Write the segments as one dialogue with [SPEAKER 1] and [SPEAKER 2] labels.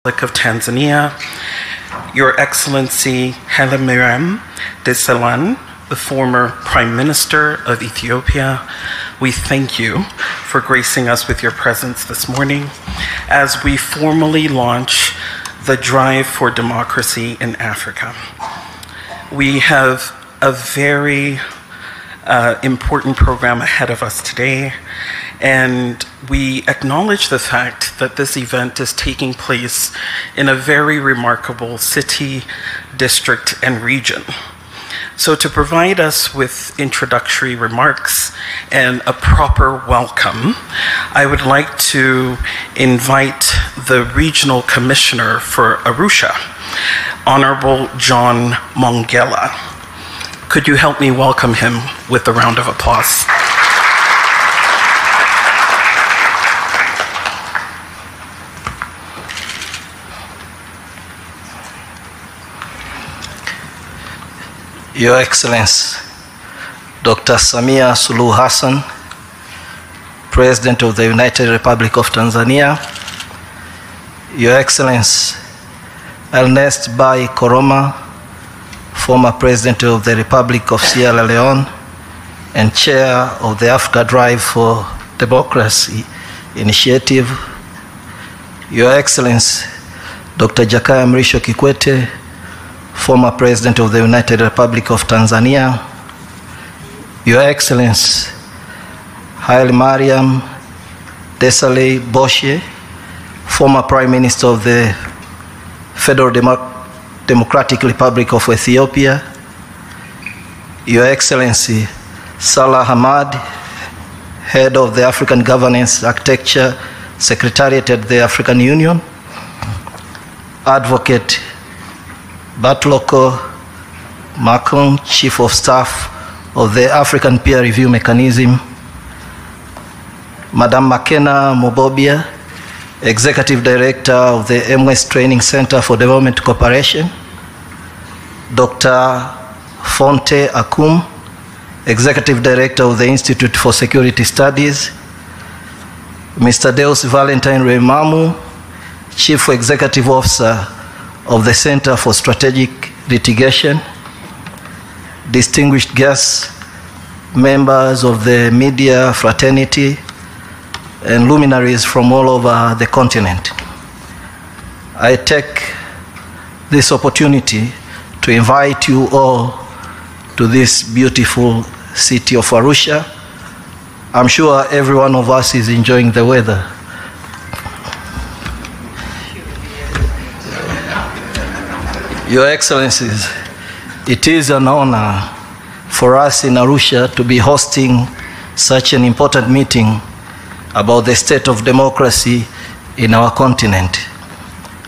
[SPEAKER 1] of Tanzania, Your Excellency Haile Mariam Desalegn, the former Prime Minister of Ethiopia, we thank you for gracing us with your presence this morning as we formally launch the Drive for Democracy in Africa. We have a very important program ahead of us today, and we acknowledge the fact that this event is taking place in a very remarkable city, district, and region. So to provide us with introductory remarks and a proper welcome, I would like to invite the Regional Commissioner for Arusha, Honorable John Mongella. Could you help me welcome him with a round of applause?
[SPEAKER 2] Your Excellency, Dr. Samia Suluhu Hassan, President of the United Republic of Tanzania, Your Excellency, Ernest Bai Koroma, former President of the Republic of Sierra Leone and Chair of the Africa Drive for Democracy Initiative, Your Excellency, Dr. Jakaya Mrisho Kikwete, former President of the United Republic of Tanzania, Your Excellency, Haile Mariam Desalegn, former Prime Minister of the Federal Democratic Republic of Ethiopia, Your Excellency, Salah Hamad, Head of the African Governance Architecture Secretariat at the African Union, Advocate Batloko Makon, Chief of Staff of the African Peer Review Mechanism, Madam Makena Mobobia, Executive Director of the MS Training Center for Development Cooperation, Dr. Fonte Akum, Executive Director of the Institute for Security Studies, Mr. Deus Valentine Remamu, Chief Executive Officer of the Center for Strategic Litigation, distinguished guests, members of the media fraternity, and luminaries from all over the continent. I take this opportunity to invite you all to this beautiful city of Arusha. I'm sure every one of us is enjoying the weather. Your Excellencies, it is an honor for us in Arusha to be hosting such an important meeting about the state of democracy in our continent.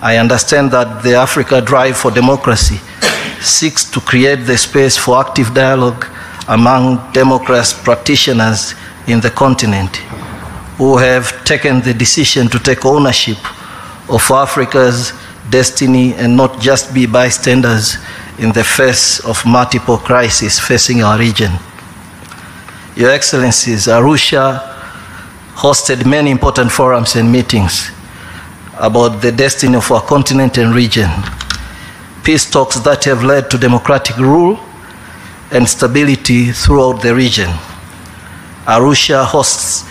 [SPEAKER 2] I understand that the Africa Drive for Democracy seeks to create the space for active dialogue among democracy practitioners in the continent who have taken the decision to take ownership of Africa's destiny and not just be bystanders in the face of multiple crises facing our region. Your Excellencies, Arusha hosted many important forums and meetings about the destiny of our continent and region, peace talks that have led to democratic rule and stability throughout the region. Arusha hosts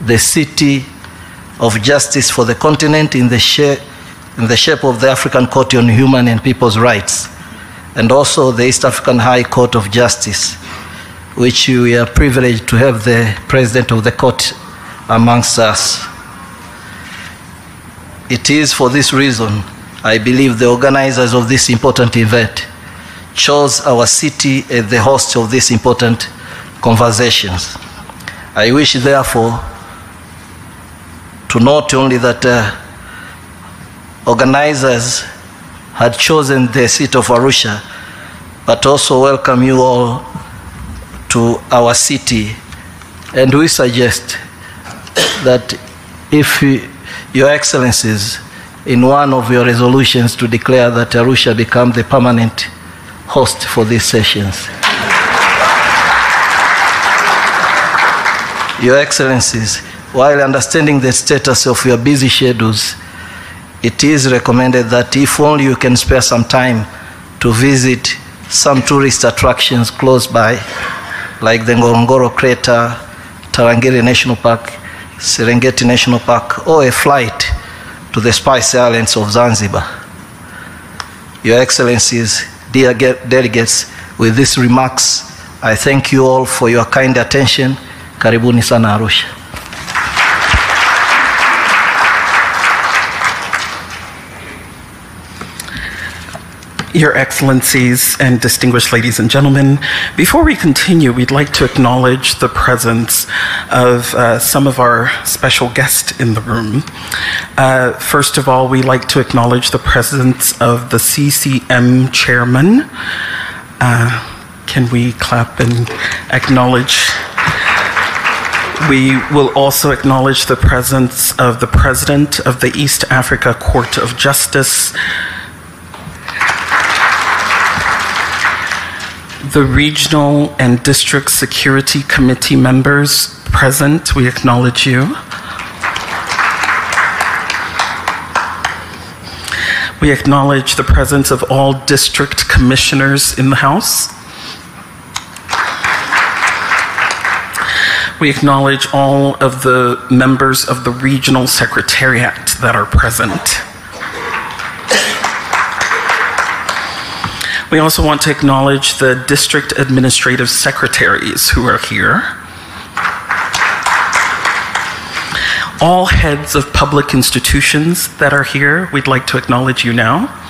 [SPEAKER 2] the city of justice for the continent in the shape of the African Court on Human and People's Rights, and also the East African High Court of Justice, which we are privileged to have the President of the Court amongst us. It is for this reason, I believe the organizers of this important event chose our city as the host of these important conversations. I wish, therefore, to note only that organizers had chosen the city of Arusha, but also welcome you all to our city. And we suggest that if Your Excellencies, in one of your resolutions, to declare that Arusha become the permanent host for these sessions. Your Excellencies, while understanding the status of your busy schedules, it is recommended that if only you can spare some time to visit some tourist attractions close by, like the Ngorongoro Crater, Tarangire National Park, Serengeti National Park, or a flight to the Spice Islands of Zanzibar. Your Excellencies, dear delegates, with these remarks, I thank you all for your kind attention. Karibuni sana Arusha.
[SPEAKER 1] Your Excellencies and distinguished ladies and gentlemen, before we continue, we'd like to acknowledge the presence of some of our special guests in the room. First of all, we'd like to acknowledge the presence of the CCM chairman. Can we clap and acknowledge? We will also acknowledge the presence of the President of the East Africa Court of Justice, the Regional and District Security Committee members present. We acknowledge you. We acknowledge the presence of all district commissioners in the House. We acknowledge all of the members of the Regional Secretariat that are present. We also want to acknowledge the district administrative secretaries who are here. All heads of public institutions that are here, we'd like to acknowledge you now.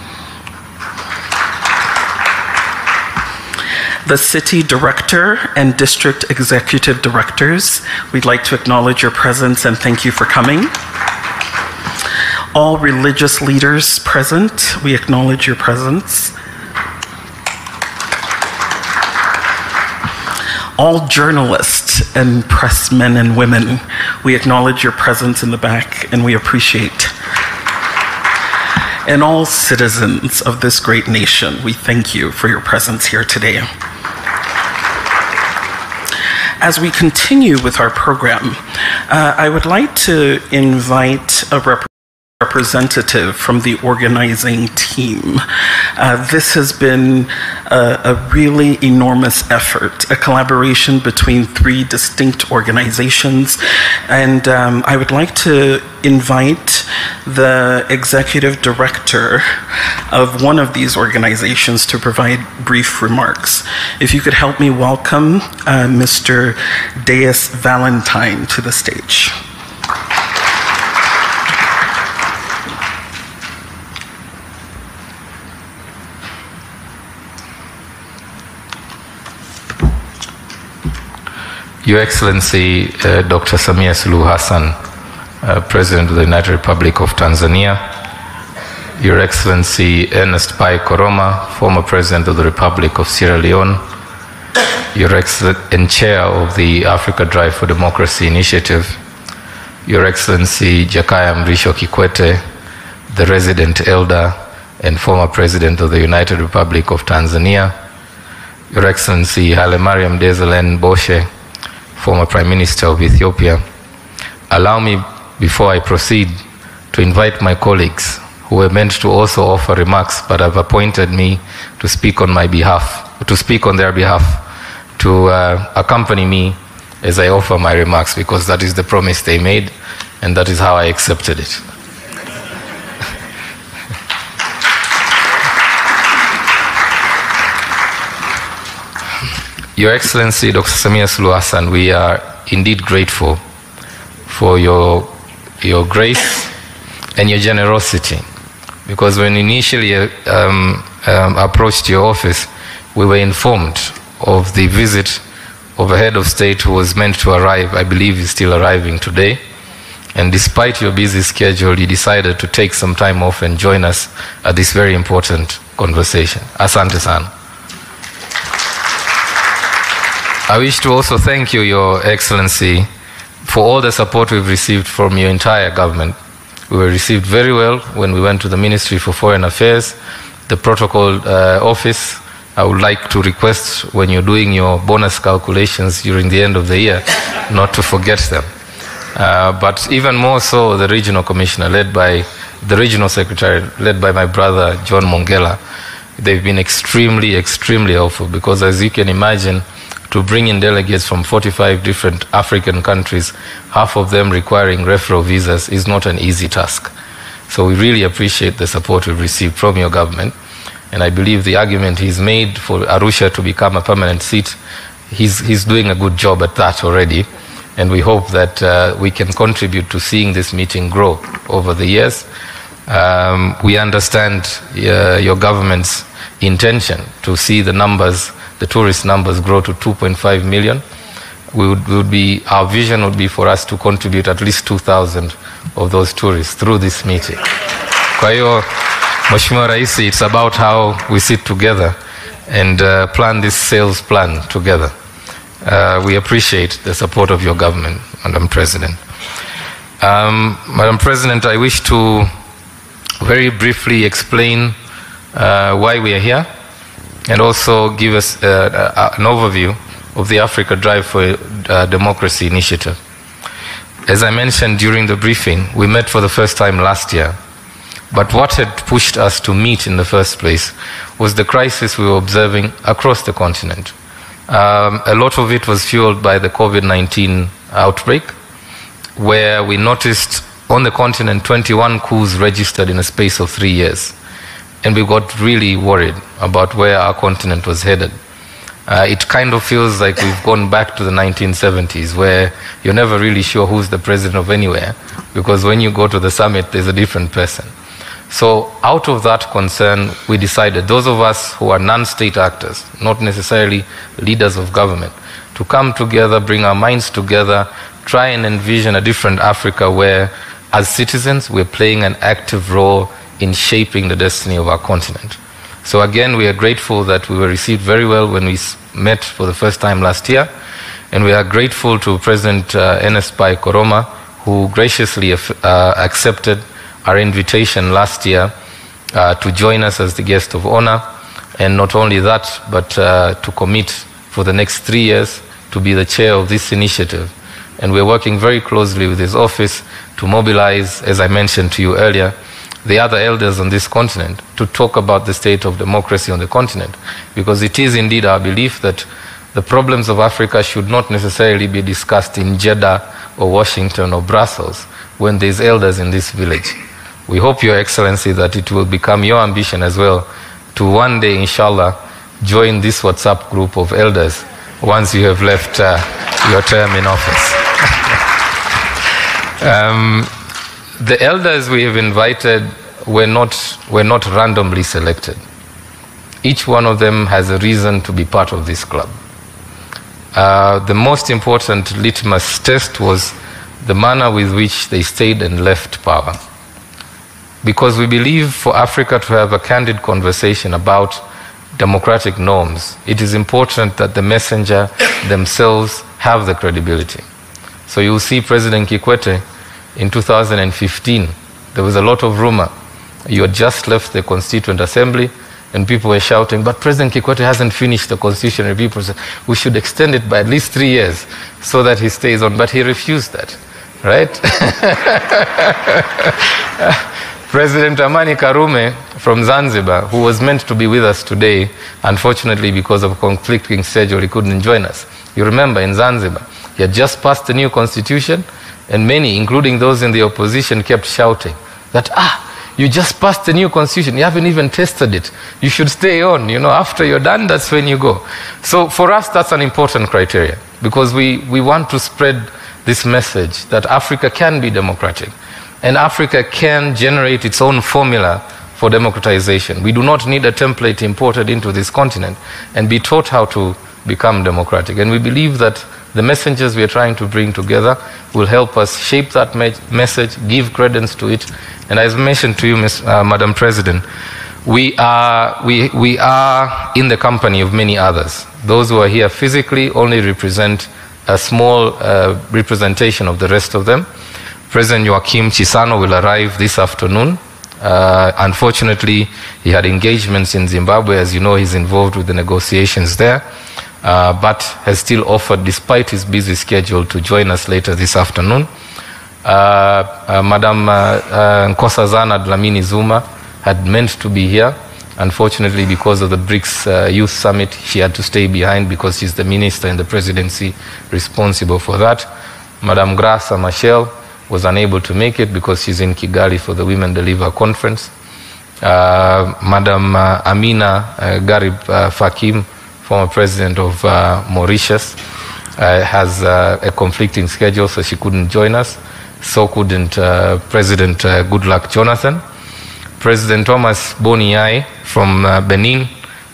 [SPEAKER 1] The city director and district executive directors, we'd like to acknowledge your presence and thank you for coming. All religious leaders present, we acknowledge your presence. All journalists and pressmen and women, we acknowledge your presence in the back and we appreciate. And all citizens of this great nation, we thank you for your presence here today. As we continue with our program, I would like to invite a representative from the organizing team. This has been a really enormous effort, a collaboration between 3 distinct organizations, and I would like to invite the executive director of one of these organizations to provide brief remarks. If you could help me welcome Mr. Deus Valentine to the stage.
[SPEAKER 3] Your Excellency, Dr. Samia Suluhu Hassan, President of the United Republic of Tanzania, Your Excellency Ernest Bai Koroma, former President of the Republic of Sierra Leone, Your Excellency and Chair of the Africa Drive for Democracy Initiative, Your Excellency Jakaya Mrisho Kikwete, the resident elder and former President of the United Republic of Tanzania, Your Excellency Haile Mariam Desalegn Boshe, former Prime Minister of Ethiopia. Allow me, before I proceed, to invite my colleagues who were meant to also offer remarks but have appointed me to speak on my behalf, to speak on their behalf, to accompany me as I offer my remarks, because that is the promise they made and that is how I accepted it. Your Excellency, Dr. Samia Suluhu Hassan, we are indeed grateful for your grace and your generosity, because when initially approached your office, we were informed of the visit of a head of state who was meant to arrive, I believe is still arriving today, and despite your busy schedule, you decided to take some time off and join us at this very important conversation. Asante sana. I wish to also thank you, Your Excellency, for all the support we've received from your entire government. We were received very well when we went to the Ministry for Foreign Affairs, the protocol office. I would like to request, when you're doing your bonus calculations during the end of the year, not to forget them. But even more so, the regional commissioner, led by the regional secretary, led by my brother John Mongela, they've been extremely, extremely helpful, because as you can imagine, to bring in delegates from 45 different African countries, half of them requiring referral visas, is not an easy task. So we really appreciate the support we've received from your government. And I believe the argument he's made for Arusha to become a permanent seat, he's doing a good job at that already. And we hope that we can contribute to seeing this meeting grow over the years. We understand your government's intention to see the numbers, the tourist numbers, grow to 2.5 million. Our vision would be for us to contribute at least 2,000 of those tourists through this meeting. Kwa hiyo, Mheshimiwa Rais, it's about how we sit together and plan this sales plan together. We appreciate the support of your government, Madam President. Madam President, I wish to very briefly explain why we are here, and also give us an overview of the Africa Drive for Democracy initiative. As I mentioned during the briefing, we met for the first time last year. But what had pushed us to meet in the first place was the crisis we were observing across the continent. A lot of it was fueled by the COVID-19 outbreak, where we noticed on the continent 21 coups registered in a space of 3 years. And we got really worried about where our continent was headed. It kind of feels like we've gone back to the 1970s, where you're never really sure who's the president of anywhere, because when you go to the summit, there's a different person. So out of that concern, we decided, those of us who are non-state actors, not necessarily leaders of government, to come together, bring our minds together, try and envision a different Africa where, as citizens, we're playing an active role in shaping the destiny of our continent. So again, we are grateful that we were received very well when we met for the first time last year, and we are grateful to President Ernest Bai Koroma, who graciously accepted our invitation last year to join us as the guest of honor, and not only that, but to commit for the next 3 years to be the chair of this initiative. And we're working very closely with his office to mobilize, as I mentioned to you earlier, the other elders on this continent to talk about the state of democracy on the continent, because it is indeed our belief that the problems of Africa should not necessarily be discussed in Jeddah or Washington or Brussels when there's elders in this village. We hope, Your Excellency, that it will become your ambition as well to one day, inshallah, join this WhatsApp group of elders once you have left your term in office. The elders we have invited were not randomly selected. Each one of them has a reason to be part of this club. The most important litmus test was the manner with which they stayed and left power. Because we believe for Africa to have a candid conversation about democratic norms, it is important that the messenger themselves have the credibility. So you'll see President Kikwete in 2015, there was a lot of rumor. You had just left the Constituent Assembly and people were shouting, but President Kikwete hasn't finished the Constitution. People said, we should extend it by at least 3 years so that he stays on. But he refused that, right? President Amani Karume from Zanzibar, who was meant to be with us today, unfortunately because of a conflicting schedule, he couldn't join us. You remember in Zanzibar, he had just passed the new constitution, and many, including those in the opposition, kept shouting that, you just passed the new constitution, you haven't even tested it, you should stay on, after you're done, that's when you go. So for us, that's an important criteria, because we want to spread this message that Africa can be democratic, and Africa can generate its own formula for democratization. We do not need a template imported into this continent and be taught how to become democratic. And we believe that the messengers we are trying to bring together will help us shape that message, give credence to it. And as mentioned to you, Madam President, we are in the company of many others. Those who are here physically only represent a small representation of the rest of them. President Joaquim Chissano will arrive this afternoon. Unfortunately, he had engagements in Zimbabwe. As you know, he's involved with the negotiations there, but has still offered, despite his busy schedule, to join us later this afternoon. Madam Nkosazana Dlamini Zuma had meant to be here. Unfortunately, because of the BRICS Youth Summit, she had to stay behind because she's the minister in the presidency responsible for that. Madam Graça Machel was unable to make it because she's in Kigali for the Women Deliver Conference. Madam Amina Garib Fakim, former president of Mauritius, has a conflicting schedule, so she couldn't join us. So couldn't President Goodluck Jonathan. President Thomas Boniai from Benin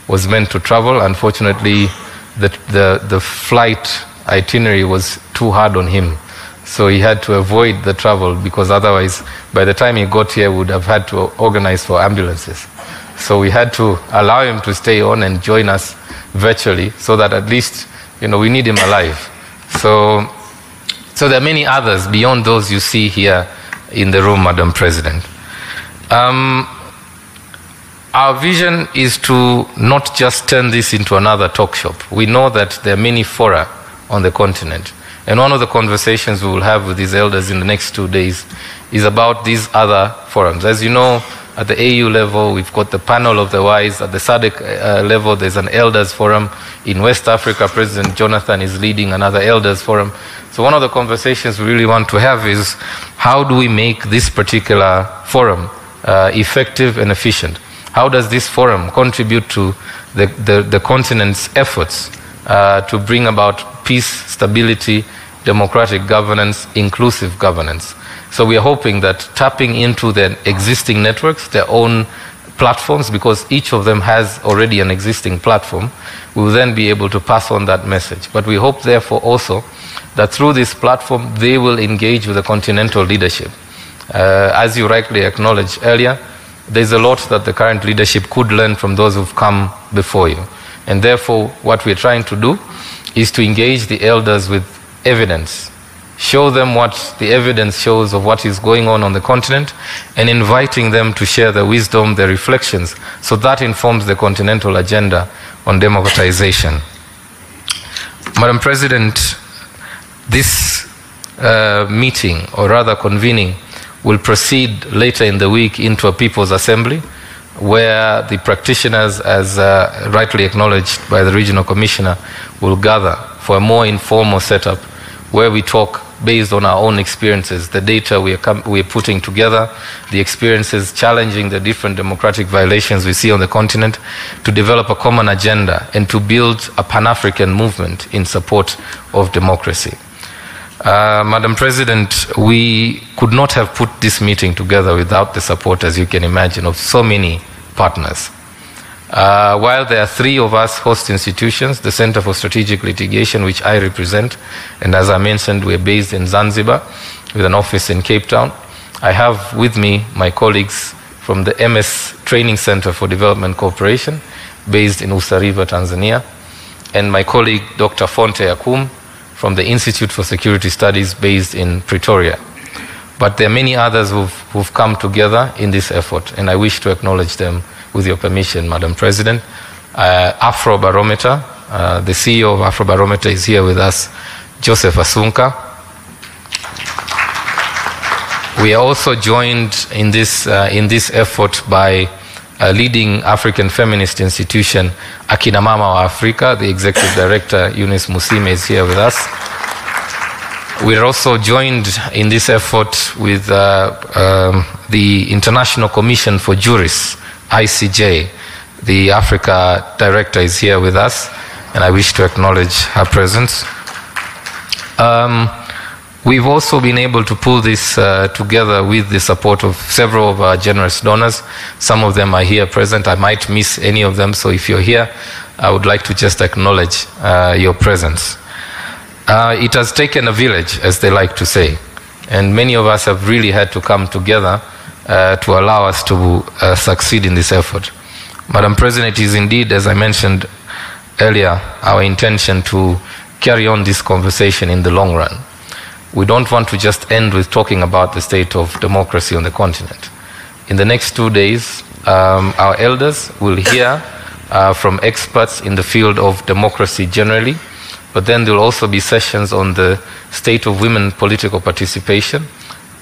[SPEAKER 3] was meant to travel. Unfortunately, the flight itinerary was too hard on him. So he had to avoid the travel because otherwise, by the time he got here, we would have had to organize for ambulances. So we had to allow him to stay on and join us virtually so that at least, we need him alive. So there are many others beyond those you see here in the room, Madam President. Our vision is to not just turn this into another talk shop. We know that there are many fora on the continent. And one of the conversations we will have with these elders in the next 2 days is about these other forums. As you know, at the AU level, we've got the panel of the wise. At the SADC level, there's an elders forum. In West Africa, President Jonathan is leading another elders forum. So one of the conversations we really want to have is how do we make this particular forum effective and efficient? How does this forum contribute to the continent's efforts to bring about peace, stability, democratic governance, inclusive governance? So we are hoping that tapping into the existing networks, their own platforms, because each of them has already an existing platform, we will then be able to pass on that message. But we hope, therefore, also that through this platform, they will engage with the continental leadership. As you rightly acknowledged earlier, there's a lot that the current leadership could learn from those who've come before you. And therefore, what we're trying to do is to engage the elders with evidence. Show them what the evidence shows of what is going on the continent, and inviting them to share their wisdom, their reflections, so that informs the continental agenda on democratization. Madam President, this meeting, or rather convening, will proceed later in the week into a People's Assembly, where the practitioners, as rightly acknowledged by the Regional Commissioner, will gather for a more informal setup, where we talk based on our own experiences, the data we are putting together, the experiences challenging the different democratic violations we see on the continent, to develop a common agenda and to build a Pan-African movement in support of democracy. Madam President, we could not have put this meeting together without the support, as you can imagine, of so many partners. While there are 3 of us host institutions, the Center for Strategic Litigation, which I represent, and as I mentioned, we're based in Zanzibar with an office in Cape Town. I have with me my colleagues from the MS Training Center for Development Cooperation, based in Usariva, Tanzania, and my colleague, Dr. Fonte Akum, from the Institute for Security Studies, based in Pretoria. But there are many others who've come together in this effort, and I wish to acknowledge them with your permission, Madam President. Afrobarometer, the CEO of Afrobarometer is here with us, Joseph Asunka. We are also joined in this effort by a leading African feminist institution, Akina Mama wa Africa. The Executive Director, Eunice Musime, is here with us. We are also joined in this effort with the International Commission for Jurists, ICJ. The Africa Director is here with us, and I wish to acknowledge her presence. We've also been able to pull this together with the support of several of our generous donors. Some of them are here present. I might miss any of them, so if you're here, I would like to just acknowledge your presence. It has taken a village, as they like to say, and many of us have really had to come together to allow us to succeed in this effort. Madam President, it is indeed, as I mentioned earlier, our intention to carry on this conversation in the long run. We don't want to just end with talking about the state of democracy on the continent. In the next 2 days, our elders will hear from experts in the field of democracy generally, but then there will also be sessions on the state of women political participation,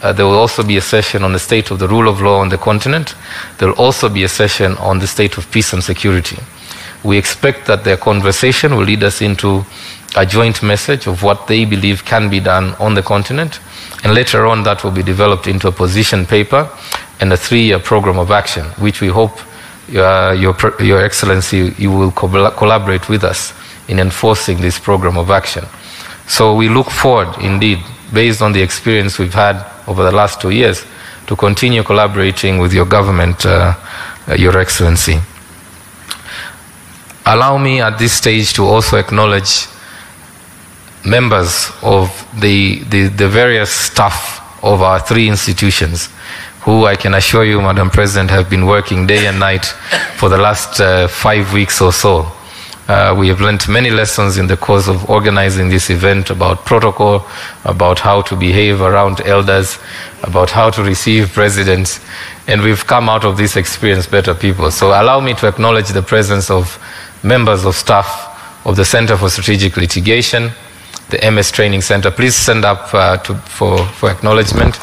[SPEAKER 3] There will also be a session on the state of the rule of law on the continent. There will also be a session on the state of peace and security. We expect that their conversation will lead us into a joint message of what they believe can be done on the continent, and later on that will be developed into a position paper and a 3-year program of action, which we hope Your Excellency, you will collaborate with us in enforcing this program of action. So we look forward, indeed, based on the experience we've had over the last 2 years, to continue collaborating with your government, Your Excellency. Allow me at this stage to also acknowledge members of the various staff of our 3 institutions, who I can assure you, Madam President, have been working day and night for the last 5 weeks or so. We have learned many lessons in the course of organizing this event about protocol, about how to behave around elders, about how to receive presidents, and we've come out of this experience better people. So allow me to acknowledge the presence of members of staff of the Center for Strategic Litigation, the MS Training Center. Please stand up for acknowledgement.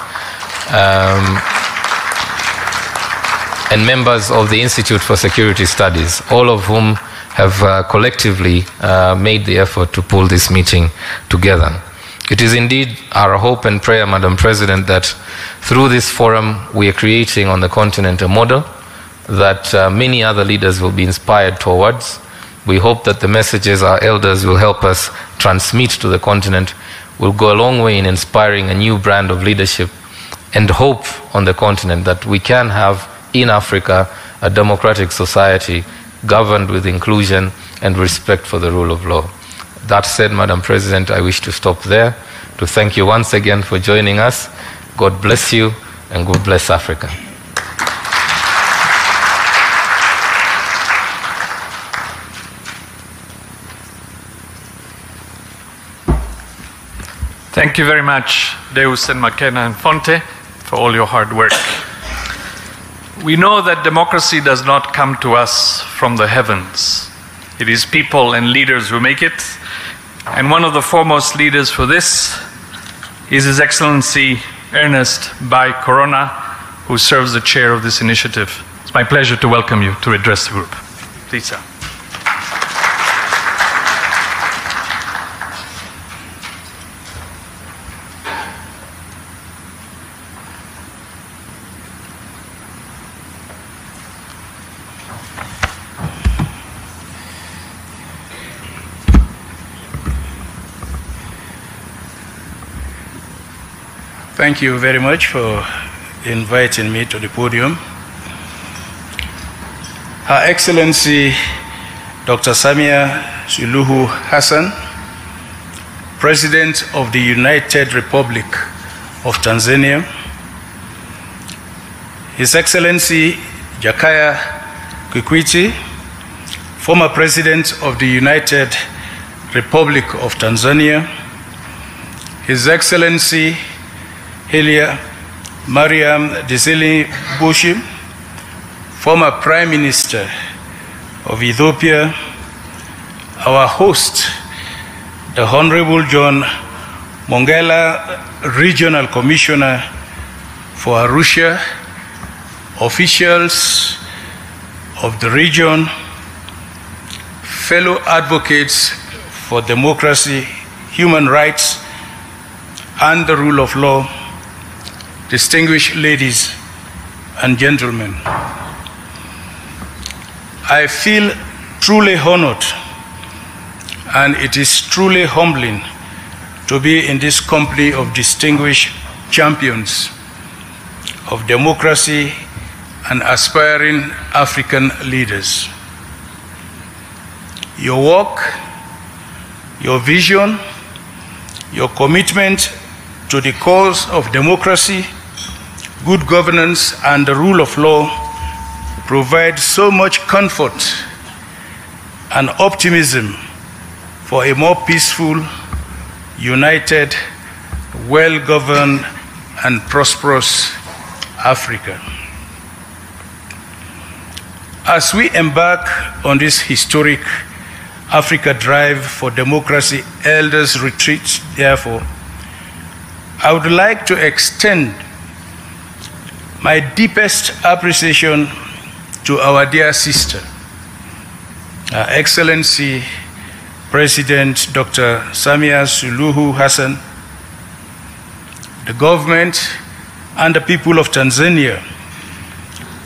[SPEAKER 3] And members of the Institute for Security Studies, all of whom have collectively made the effort to pull this meeting together. It is indeed our hope and prayer, Madam President, that through this forum we are creating on the continent a model that many other leaders will be inspired towards. We hope that the messages our elders will help us transmit to the continent will go a long way in inspiring a new brand of leadership and hope on the continent that we can have in Africa a democratic society governed with inclusion and respect for the rule of law. That said, Madam President, I wish to stop there to thank you once again for joining us. God bless you and God bless Africa.
[SPEAKER 4] Thank you very much, Deus and McKenna and Fonte, for all your hard work. We know that democracy does not come to us from the heavens. It is people and leaders who make it. And one of the foremost leaders for this is His Excellency Ernest Bai Corona, who serves the chair of this initiative. It's my pleasure to welcome you to address the group. Please, sir.
[SPEAKER 5] Thank you very much for inviting me to the podium. Her Excellency Dr. Samia Suluhu Hassan, President of the United Republic of Tanzania, His Excellency Jakaya Kikwete, former President of the United Republic of Tanzania, His Excellency Hili Mariam Desalegn Bushi, former Prime Minister of Ethiopia, our host, the Honorable John Mongela, Regional Commissioner for Arusha, officials of the region, fellow advocates for democracy, human rights, and the rule of law, distinguished ladies and gentlemen. I feel truly honored, and it is truly humbling to be in this company of distinguished champions of democracy and aspiring African leaders. Your work, your vision, your commitment to the cause of democracy, good governance, and the rule of law provide so much comfort and optimism for a more peaceful, united, well-governed, and prosperous Africa. As we embark on this historic Africa Drive for Democracy Elders Retreat, therefore, I would like to extend my deepest appreciation to our dear sister, Her Excellency President Dr. Samia Suluhu Hassan, the government and the people of Tanzania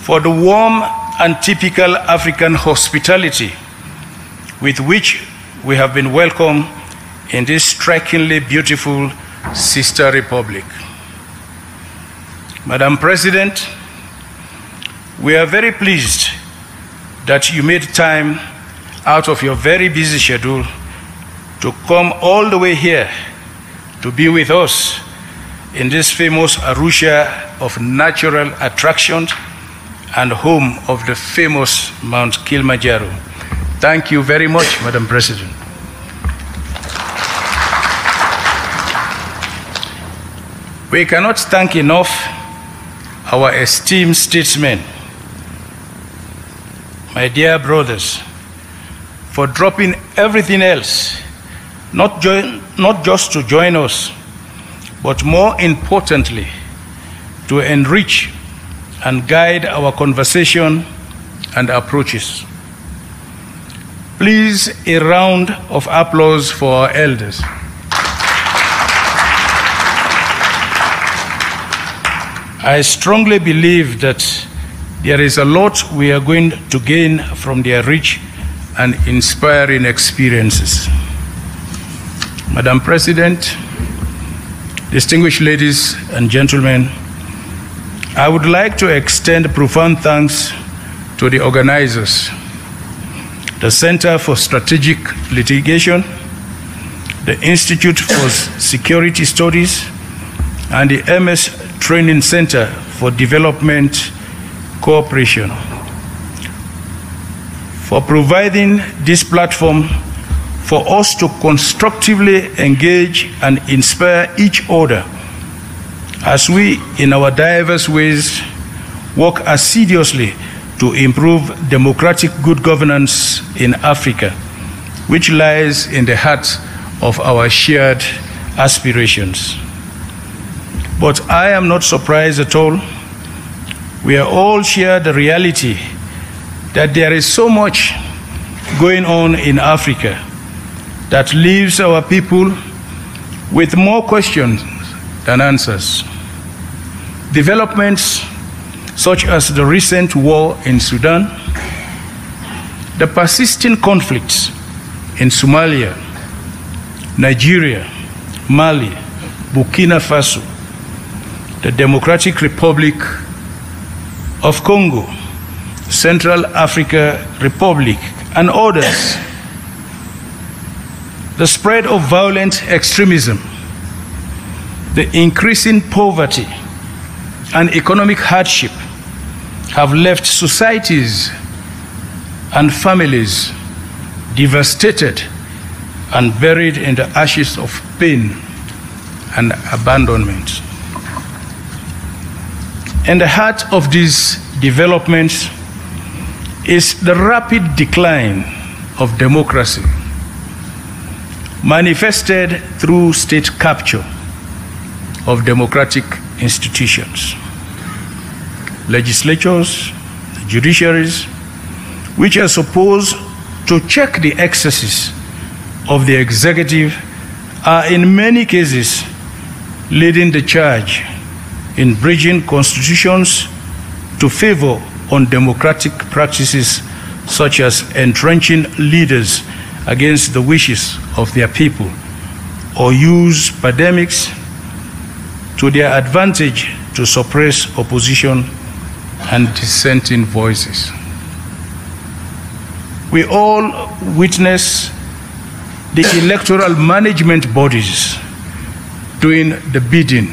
[SPEAKER 5] for the warm and typical African hospitality with which we have been welcomed in this strikingly beautiful sister republic. Madam President, we are very pleased that you made time out of your very busy schedule to come all the way here to be with us in this famous Arusha of natural attractions and home of the famous Mount Kilimanjaro. Thank you very much, Madam President. We cannot thank enough our esteemed statesmen, my dear brothers, for dropping everything else, not just to join us, but more importantly, to enrich and guide our conversation and approaches. Please, a round of applause for our elders. I strongly believe that there is a lot we are going to gain from their rich and inspiring experiences. Madam President, distinguished ladies and gentlemen, I would like to extend profound thanks to the organizers, the Center for Strategic Litigation, the Institute for Security Studies, and the MS Training Center for Development Cooperation for providing this platform for us to constructively engage and inspire each other as we, in our diverse ways, work assiduously to improve democratic good governance in Africa, which lies in the heart of our shared aspirations. But I am not surprised at all. We are all share the reality that there is so much going on in Africa that leaves our people with more questions than answers. Developments such as the recent war in Sudan, the persisting conflicts in Somalia, Nigeria, Mali, Burkina Faso, the Democratic Republic of Congo, Central Africa Republic, and others. The spread of violent extremism, the increasing poverty, and economic hardship have left societies and families devastated and buried in the ashes of pain and abandonment. In the heart of these developments is the rapid decline of democracy, manifested through state capture of democratic institutions, legislatures, judiciaries, which are supposed to check the excesses of the executive, are in many cases leading the charge in bridging constitutions to favor undemocratic practices such as entrenching leaders against the wishes of their people, or use pandemics to their advantage to suppress opposition and dissenting voices. We all witness the electoral management bodies doing the bidding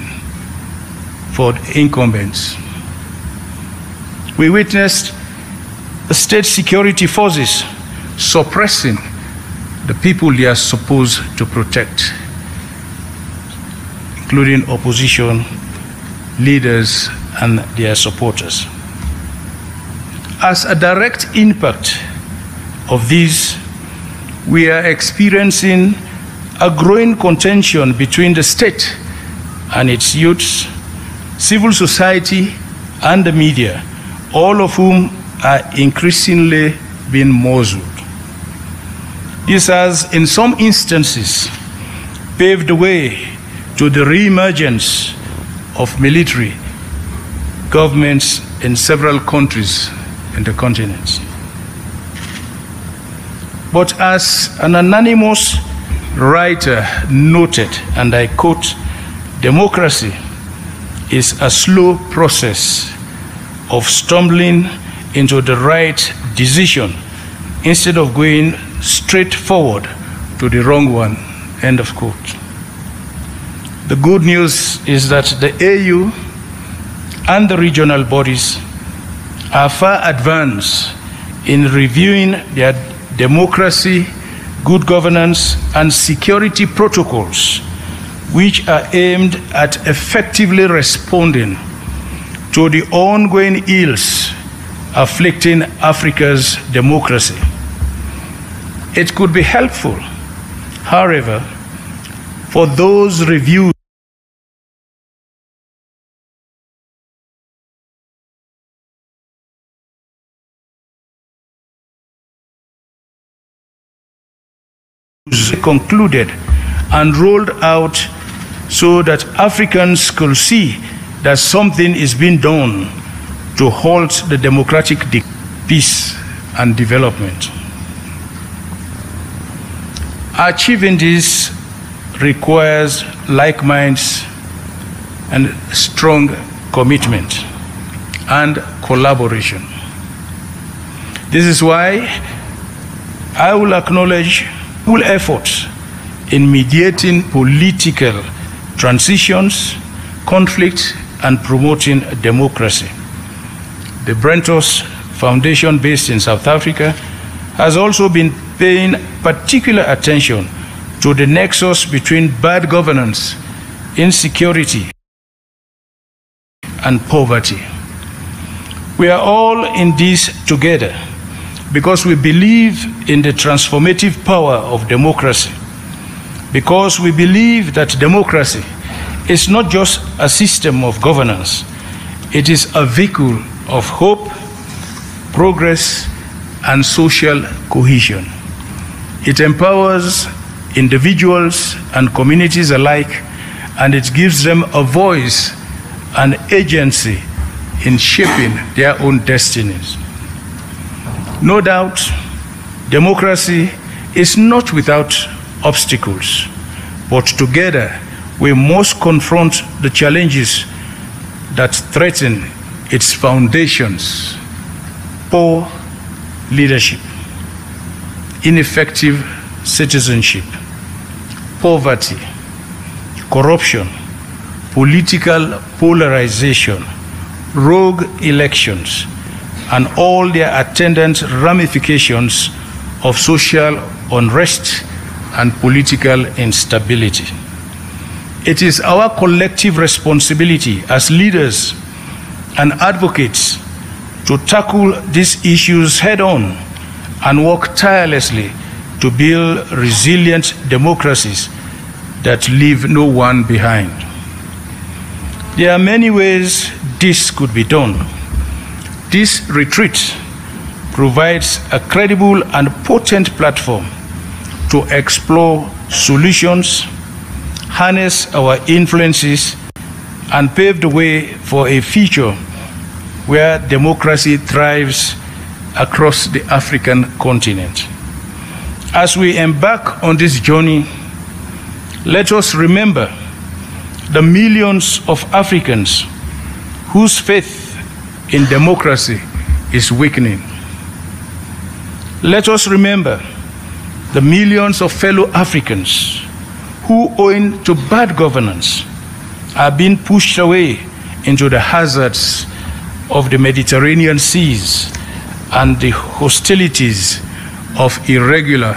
[SPEAKER 5] for the incumbents. We witnessed the state security forces suppressing the people they are supposed to protect, including opposition leaders and their supporters. As a direct impact of these, we are experiencing a growing contention between the state and its youths, civil society, and the media, all of whom are increasingly being muzzled. This has, in some instances, paved the way to the re-emergence of military governments in several countries in the continent. But as an anonymous writer noted, and I quote, "Democracy is a slow process of stumbling into the right decision instead of going straight forward to the wrong one," end of quote. The good news is that the AU and the regional bodies are far advanced in reviewing their democracy, good governance, and security protocols, which are aimed at effectively responding to the ongoing ills afflicting Africa's democracy. It could be helpful, however, for those reviews concluded and rolled out so that Africans could see that something is being done to halt the democratic peace and development. Achieving this requires like minds and strong commitment and collaboration. This is why I will acknowledge full efforts in mediating political transitions, conflict, and promoting democracy. The Brentos Foundation, based in South Africa, has also been paying particular attention to the nexus between bad governance, insecurity, and poverty. We are all in this together because we believe in the transformative power of democracy, because we believe that democracy is not just a system of governance, it is a vehicle of hope, progress, and social cohesion. It empowers individuals and communities alike, and it gives them a voice and agency in shaping their own destinies. No doubt, democracy is not without obstacles, but together we must confront the challenges that threaten its foundations: poor leadership, ineffective citizenship, poverty, corruption, political polarization, rogue elections, and all their attendant ramifications of social unrest and political instability. It is our collective responsibility as leaders and advocates to tackle these issues head-on and work tirelessly to build resilient democracies that leave no one behind. There are many ways this could be done. This retreat provides a credible and potent platform to explore solutions, harness our influences, and pave the way for a future where democracy thrives across the African continent. As we embark on this journey, let us remember the millions of Africans whose faith in democracy is weakening. Let us remember the millions of fellow Africans who, owing to bad governance, are being pushed away into the hazards of the Mediterranean seas and the hostilities of irregular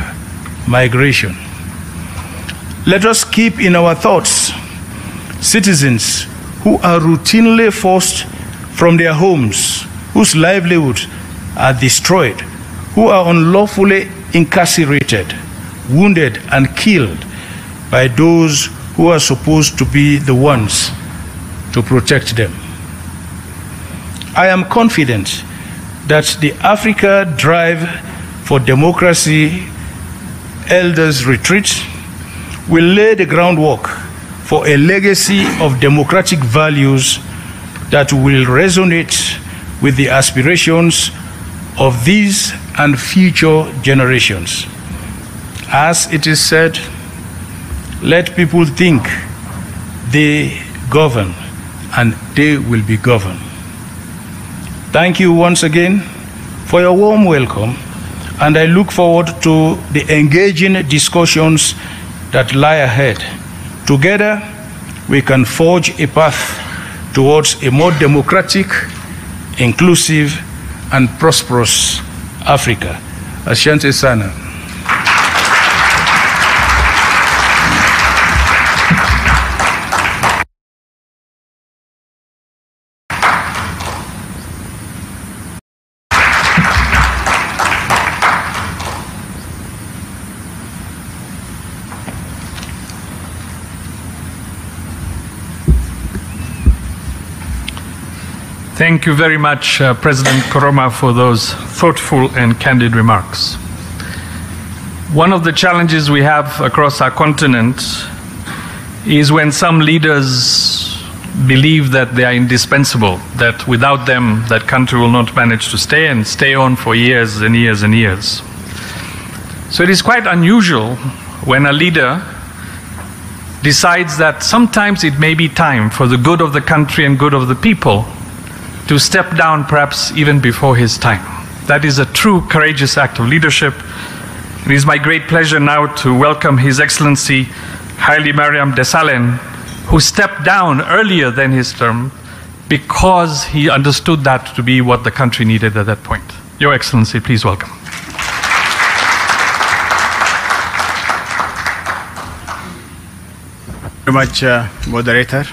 [SPEAKER 5] migration. Let us keep in our thoughts citizens who are routinely forced from their homes, whose livelihoods are destroyed, who are unlawfully incarcerated, wounded, and killed by those who are supposed to be the ones to protect them. I am confident that the Africa Drive for Democracy Elders Retreat will lay the groundwork for a legacy of democratic values that will resonate with the aspirations of these and future generations. As it is said, let people think they govern and they will be governed. Thank you once again for your warm welcome, and I look forward to the engaging discussions that lie ahead. Together, we can forge a path towards a more democratic, inclusive, and prosperous Africa. Asante sana.
[SPEAKER 4] Thank you very much, President Koroma, for those thoughtful and candid remarks. One of the challenges we have across our continent is when some leaders believe that they are indispensable, that without them that country will not manage to stay and stay on for years and years and years. So it is quite unusual when a leader decides that sometimes it may be time for the good of the country and good of the people to step down, perhaps even before his time. That is a true courageous act of leadership. It is my great pleasure now to welcome His Excellency Haile Mariam Desalegn, who stepped down earlier than his term because he understood that to be what the country needed at that point. Your Excellency, please welcome.
[SPEAKER 6] Very much, Moderator.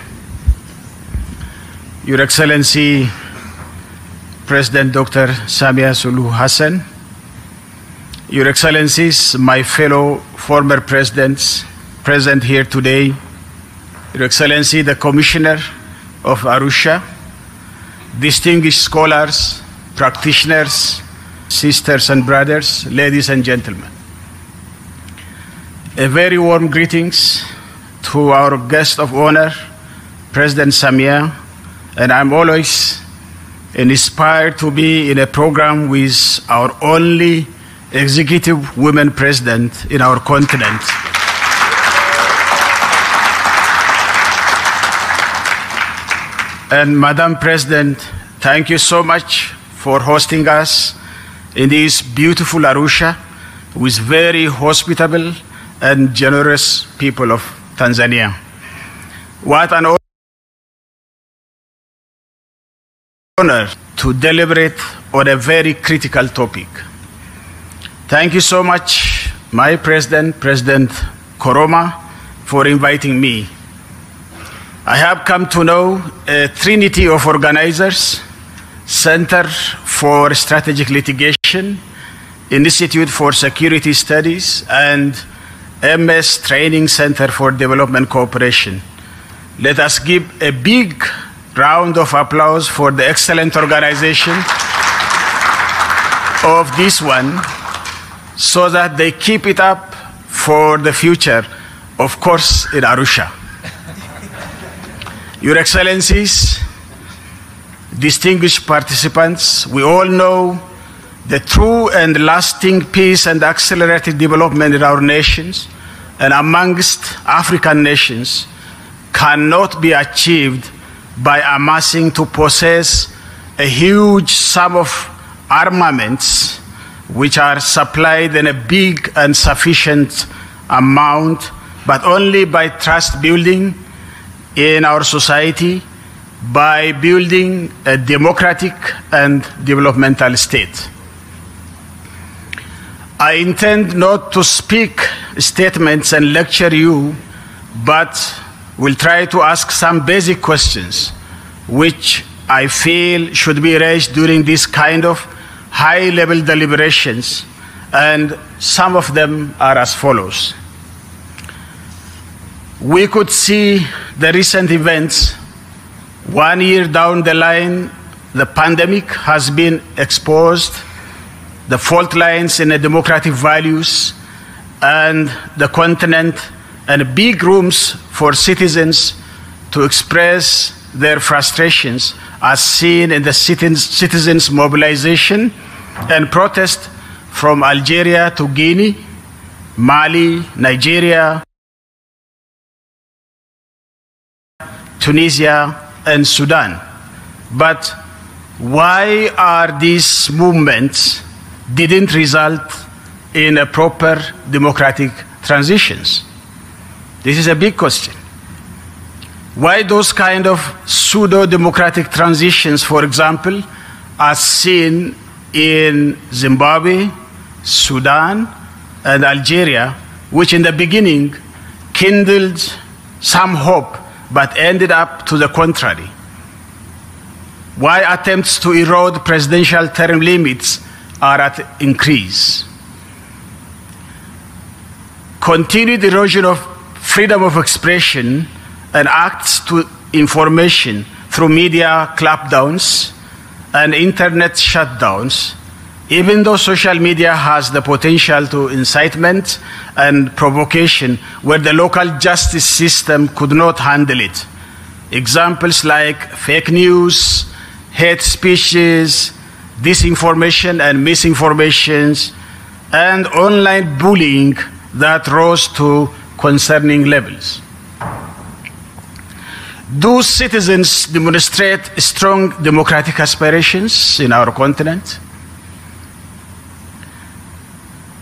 [SPEAKER 6] Your Excellency, President Dr. Samia Suluhu Hassan, Your Excellencies, my fellow former presidents present here today, Your Excellency, the Commissioner of Arusha, distinguished scholars, practitioners, sisters and brothers, ladies and gentlemen. A very warm greetings to our guest of honor, President Samia, and I'm always inspired to be in a program with our only executive women president in our continent. And Madam President, thank you so much for hosting us in this beautiful Arusha with very hospitable and generous people of Tanzania. What an honor to deliberate on a very critical topic. Thank you so much, my President, President Koroma, for inviting me. I have come to know a trinity of organizers: Center for Strategic Litigation, Institute for Security Studies, and MS Training Center for Development Cooperation. Let us give a big round of applause for the excellent organization of this one, so that they keep it up for the future, of course, in Arusha. Your Excellencies, distinguished participants, we all know the true and lasting peace and accelerated development in our nations and amongst African nations cannot be achieved by amassing to possess a huge sum of armaments which are supplied in a big and sufficient amount, but only by trust building in our society, by building a democratic and developmental state. I intend not to speak statements and lecture you, but will try to ask some basic questions which I feel should be raised during this kind of high-level deliberations, and some of them are as follows. We could see the recent events 1 year down the line the pandemic has been exposed, the fault lines in the democratic values, and the continent, and big rooms for citizens to express their frustrations, as seen in the citizens' mobilization and protest from Algeria to Guinea, Mali, Nigeria, Tunisia, and Sudan. But why are these movements didn't result in a proper democratic transitions? This is a big question. Why those kind of pseudo-democratic transitions, for example, are seen in Zimbabwe, Sudan, and Algeria, which in the beginning kindled some hope, but ended up to the contrary? Why attempts to erode presidential term limits are at increase? Continued erosion of freedom of expression and acts to information through media clampdowns and internet shutdowns, even though social media has the potential to incitement and provocation where the local justice system could not handle it. Examples like fake news, hate speeches, disinformation and misinformations, and online bullying that rose to concerning levels. Do citizens demonstrate strong democratic aspirations in our continent?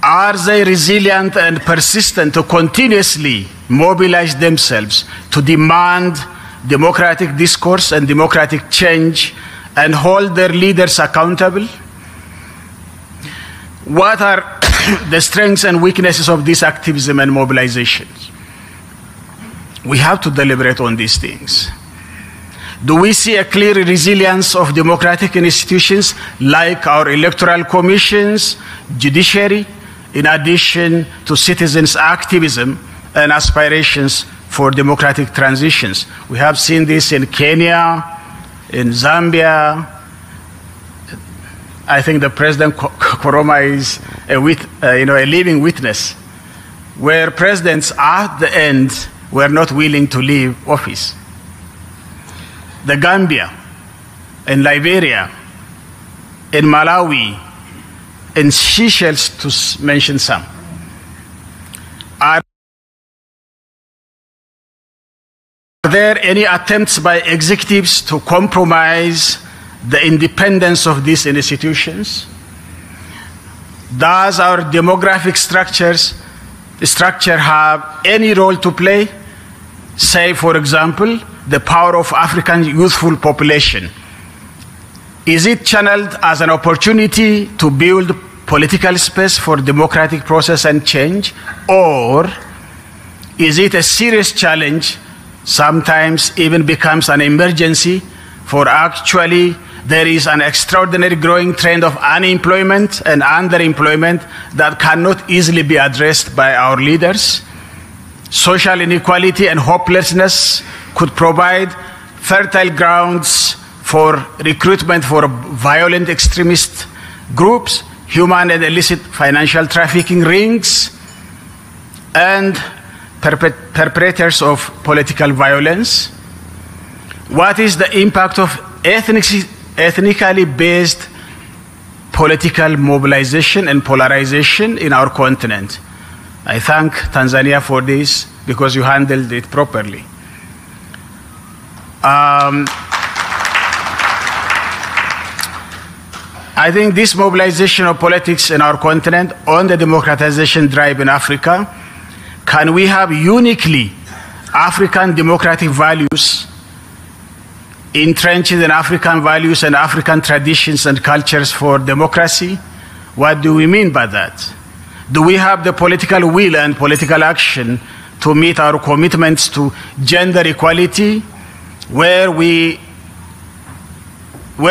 [SPEAKER 6] Are they resilient and persistent to continuously mobilize themselves to demand democratic discourse and democratic change and hold their leaders accountable? What are the strengths and weaknesses of this activism and mobilization? We have to deliberate on these things. Do we see a clear resilience of democratic institutions like our electoral commissions, judiciary, in addition to citizens' activism and aspirations for democratic transitions? We have seen this in Kenya, in Zambia. I think the President Koroma is a living witness, where presidents at the end were not willing to leave office. The Gambia, in Liberia, in Malawi, in Seychelles, to mention some. Are there any attempts by executives to compromise the independence of these institutions? Does our demographic structure have any role to play? Say, for example, the power of African youthful population. Is it channeled as an opportunity to build political space for democratic process and change? Or is it a serious challenge, sometimes even becomes an emergency, for actually there is an extraordinary growing trend of unemployment and underemployment that cannot easily be addressed by our leaders? Social inequality and hopelessness could provide fertile grounds for recruitment for violent extremist groups, human and illicit financial trafficking rings, and perpetrators of political violence. What is the impact of ethnically based political mobilization and polarization in our continent? I thank Tanzania for this because you handled it properly. I think this mobilization of politics in our continent on the democratization drive in Africa, can we have uniquely African democratic values entrenched in African values and African traditions and cultures for democracy? What do we mean by that? Do we have the political will and political action to meet our commitments to gender equality? Where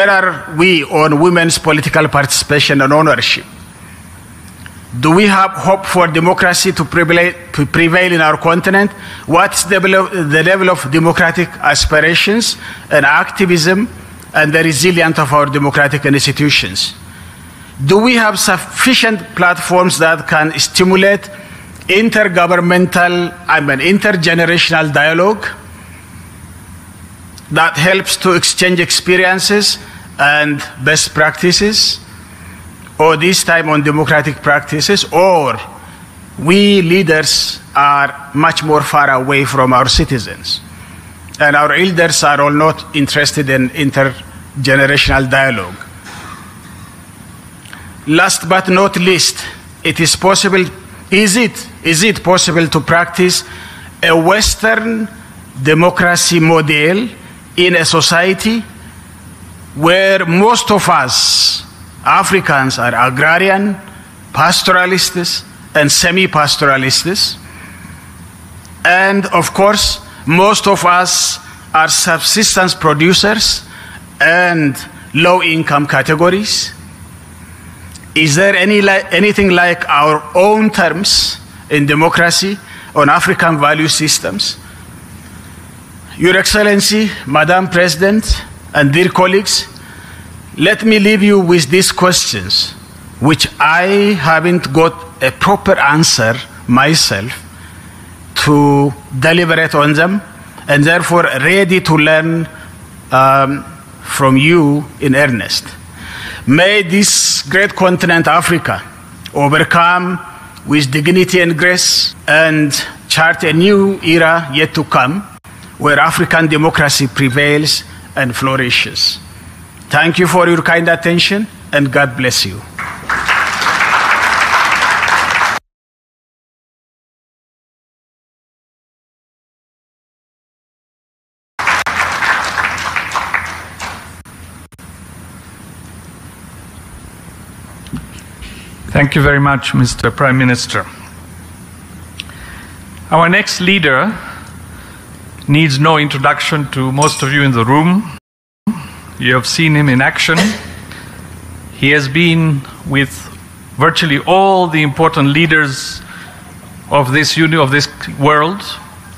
[SPEAKER 6] are we on women's political participation and ownership? Do we have hope for democracy to prevail in our continent? What's the level of democratic aspirations and activism and the resilience of our democratic institutions? Do we have sufficient platforms that can stimulate intergenerational dialogue that helps to exchange experiences and best practices, or this time on democratic practices, or we leaders are much more far away from our citizens, and our elders are all not interested in intergenerational dialogue? Last but not least, is it possible to practice a Western democracy model in a society where most of us Africans are agrarian, pastoralists, and semi-pastoralists, and of course most of us are subsistence producers and low-income categories? Is there anything like our own terms in democracy on African value systems? Your Excellency, Madam President, and dear colleagues, let me leave you with these questions, which I haven't got a proper answer myself to deliberate on them, and therefore ready to learn from you in earnest. May this great continent, Africa, overcome with dignity and grace and chart a new era yet to come where African democracy prevails and flourishes. Thank you for your kind attention, and God bless you.
[SPEAKER 4] Thank you very much, Mr. Prime Minister. Our next leader needs no introduction to most of you in the room. You have seen him in action. He has been with virtually all the important leaders of this world.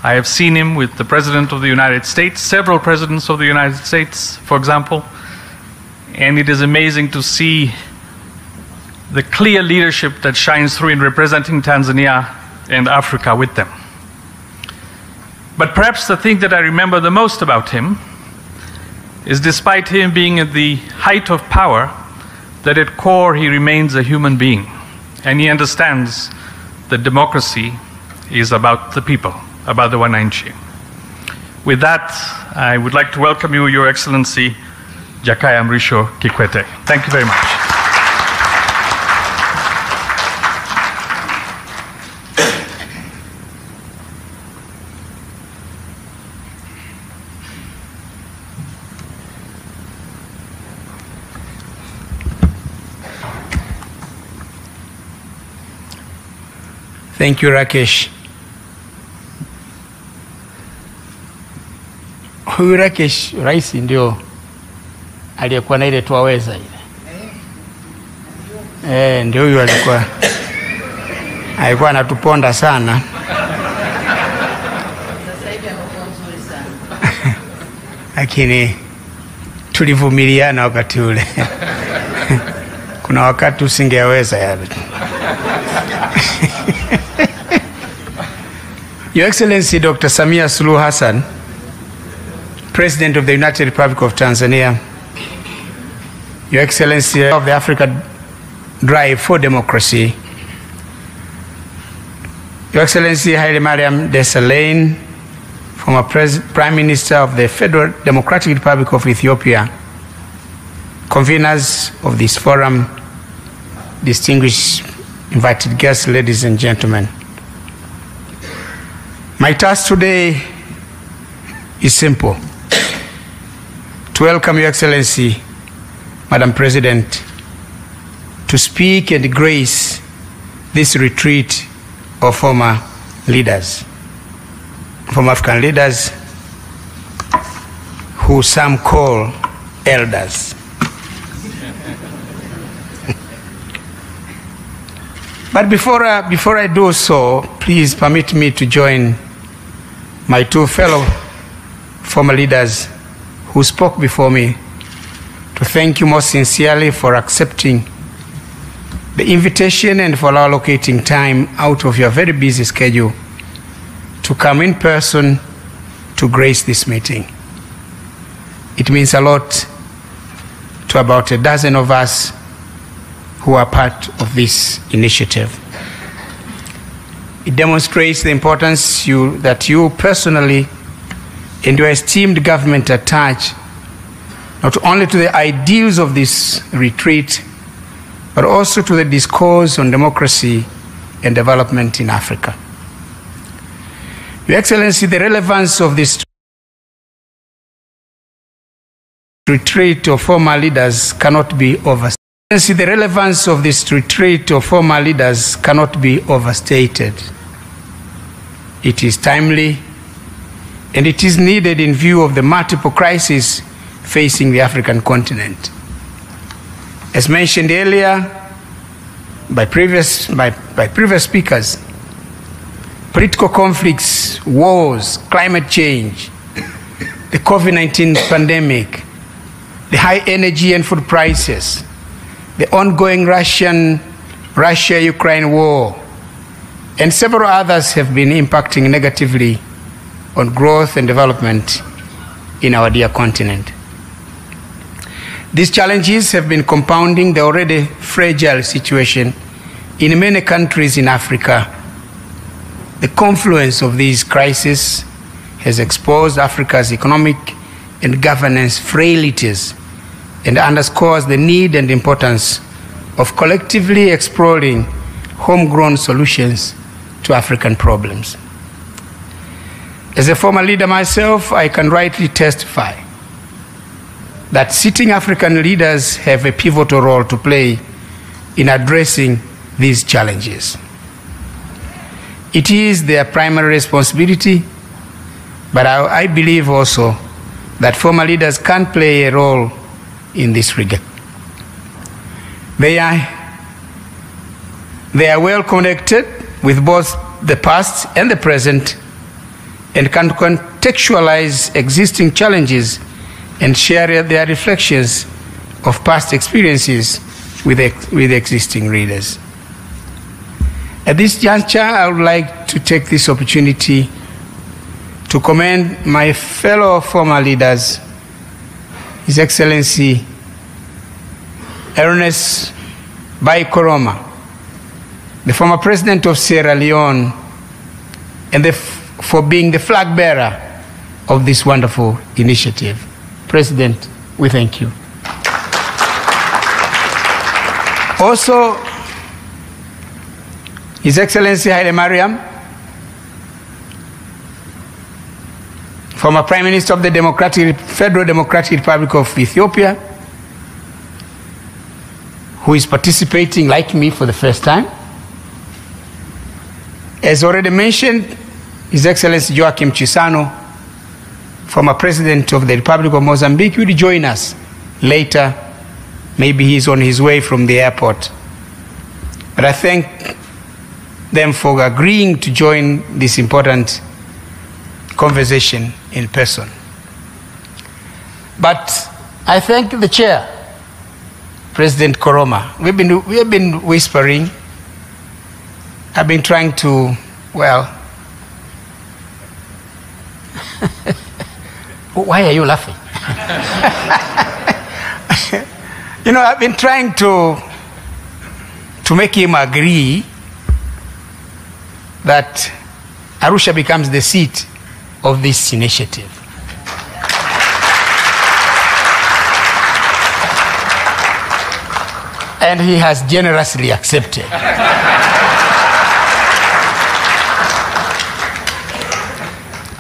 [SPEAKER 4] I have seen him with the President of the United States, several presidents of the United States, for example, and it is amazing to see the clear leadership that shines through in representing Tanzania and Africa with them. But perhaps the thing that I remember the most about him is, despite him being at the height of power, that at core he remains a human being, and he understands that democracy is about the people, about the Wananchi. With that, I would like to welcome you, Your Excellency, Jakaya Mrisho Kikwete. Thank you very much.
[SPEAKER 7] Thank you, Rakesh. Huyu Rakesh, rais ndio aliyekuwa na ile tuwaweza ile. Ndio huyu alikuwa anatuponda sana. Lakini tulivumiliana wakati ule. Kuna wakati usingeweza yale. Your Excellency Dr. Samia Suluhu Hassan, President of the United Republic of Tanzania, Your Excellency of the Africa Drive for Democracy, Your Excellency Haile Mariam Desalegn, former Prime Minister of the Federal Democratic Republic of Ethiopia, conveners of this forum, distinguished invited guests, ladies and gentlemen. My task today is simple: to welcome Your Excellency, Madam President, to speak and grace this retreat of former leaders, former African leaders who some call elders. But before I do so, please permit me to join my two fellow former leaders who spoke before me thank you most sincerely for accepting the invitation and for allocating time out of your very busy schedule to come in person to grace this meeting. It means a lot to about a dozen of us who are part of this initiative. It demonstrates the importance that you personally and your esteemed government attach not only to the ideals of this retreat, but also to the discourse on democracy and development in Africa. Your Excellency, the relevance of this retreat of former leaders cannot be overstated. The relevance of this retreat of former leaders cannot be overstated. It is timely and it is needed in view of the multiple crises facing the African continent. As mentioned earlier by previous speakers, political conflicts, wars, climate change, the COVID-19 pandemic, the high energy and food prices, the ongoing Russia-Ukraine war, and several others have been impacting negatively on growth and development in our dear continent. These challenges have been compounding the already fragile situation in many countries in Africa. The confluence of these crises has exposed Africa's economic and governance frailties and underscores the need and importance of collectively exploring homegrown solutions to African problems. As a former leader myself, I can rightly testify that sitting African leaders have a pivotal role to play in addressing these challenges. It is their primary responsibility, but I believe also that former leaders can play a role in this regard. They are well connected with both the past and the present and can contextualize existing challenges and share their reflections of past experiences with existing readers. At this juncture, I would like to take this opportunity to commend my fellow former leaders, His Excellency Ernest Bai Koroma, the former president of Sierra Leone, and for being the flag bearer of this wonderful initiative. President, we thank you. Also, His Excellency Haile Mariam, former Prime Minister of the Federal Democratic Republic of Ethiopia, who is participating, like me, for the first time. As already mentioned, His Excellency Joachim Chissano, former President of the Republic of Mozambique, will join us later. Maybe he's on his way from the airport. But I thank them for agreeing to join this important conversation in person. But I thank the chair, President Koroma. We have been whispering. I've been trying to, well, why are you laughing? You know, I've been trying to make him agree that Arusha becomes the seat of this initiative. And he has generously accepted.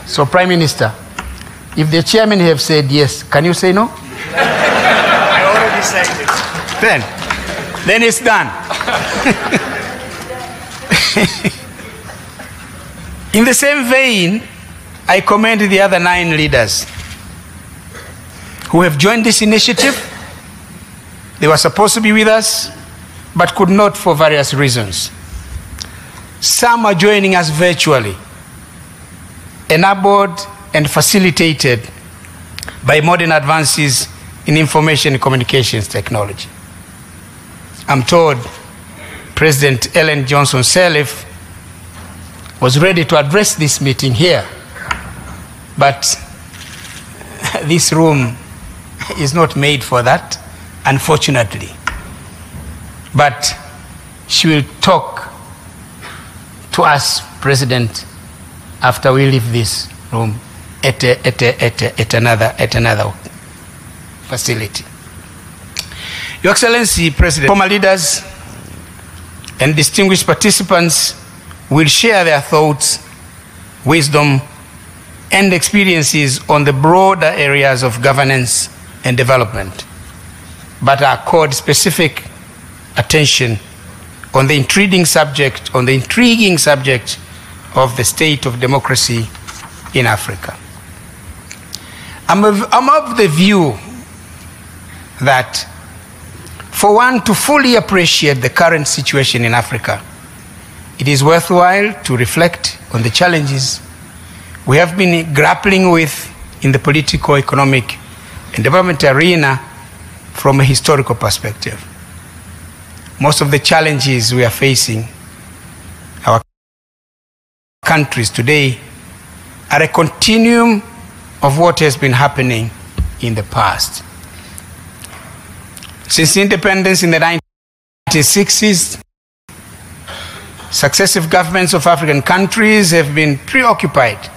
[SPEAKER 7] So, Prime Minister, if the chairman have said yes, can you say no?
[SPEAKER 6] I already said it.
[SPEAKER 7] Then it's done. In the same vein, I commend the other 9 leaders who have joined this initiative. They were supposed to be with us, but could not for various reasons. Some are joining us virtually, enabled and facilitated by modern advances in information and communications technology. I'm told President Ellen Johnson Sirleaf was ready to address this meeting here, but this room is not made for that, unfortunately. But she will talk to us, President, after we leave this room at another facility. Your Excellency, President, former leaders and distinguished participants will share their thoughts, wisdom, and experiences on the broader areas of governance and development, but accord specific attention on the intriguing subject of the state of democracy in Africa. I'm of the view that for one to fully appreciate the current situation in Africa, it is worthwhile to reflect on the challenges we have been grappling with in the political, economic, and development arena from a historical perspective. Most of the challenges we are facing, our countries today, are a continuum of what has been happening in the past. Since independence in the 1960s, successive governments of African countries have been preoccupied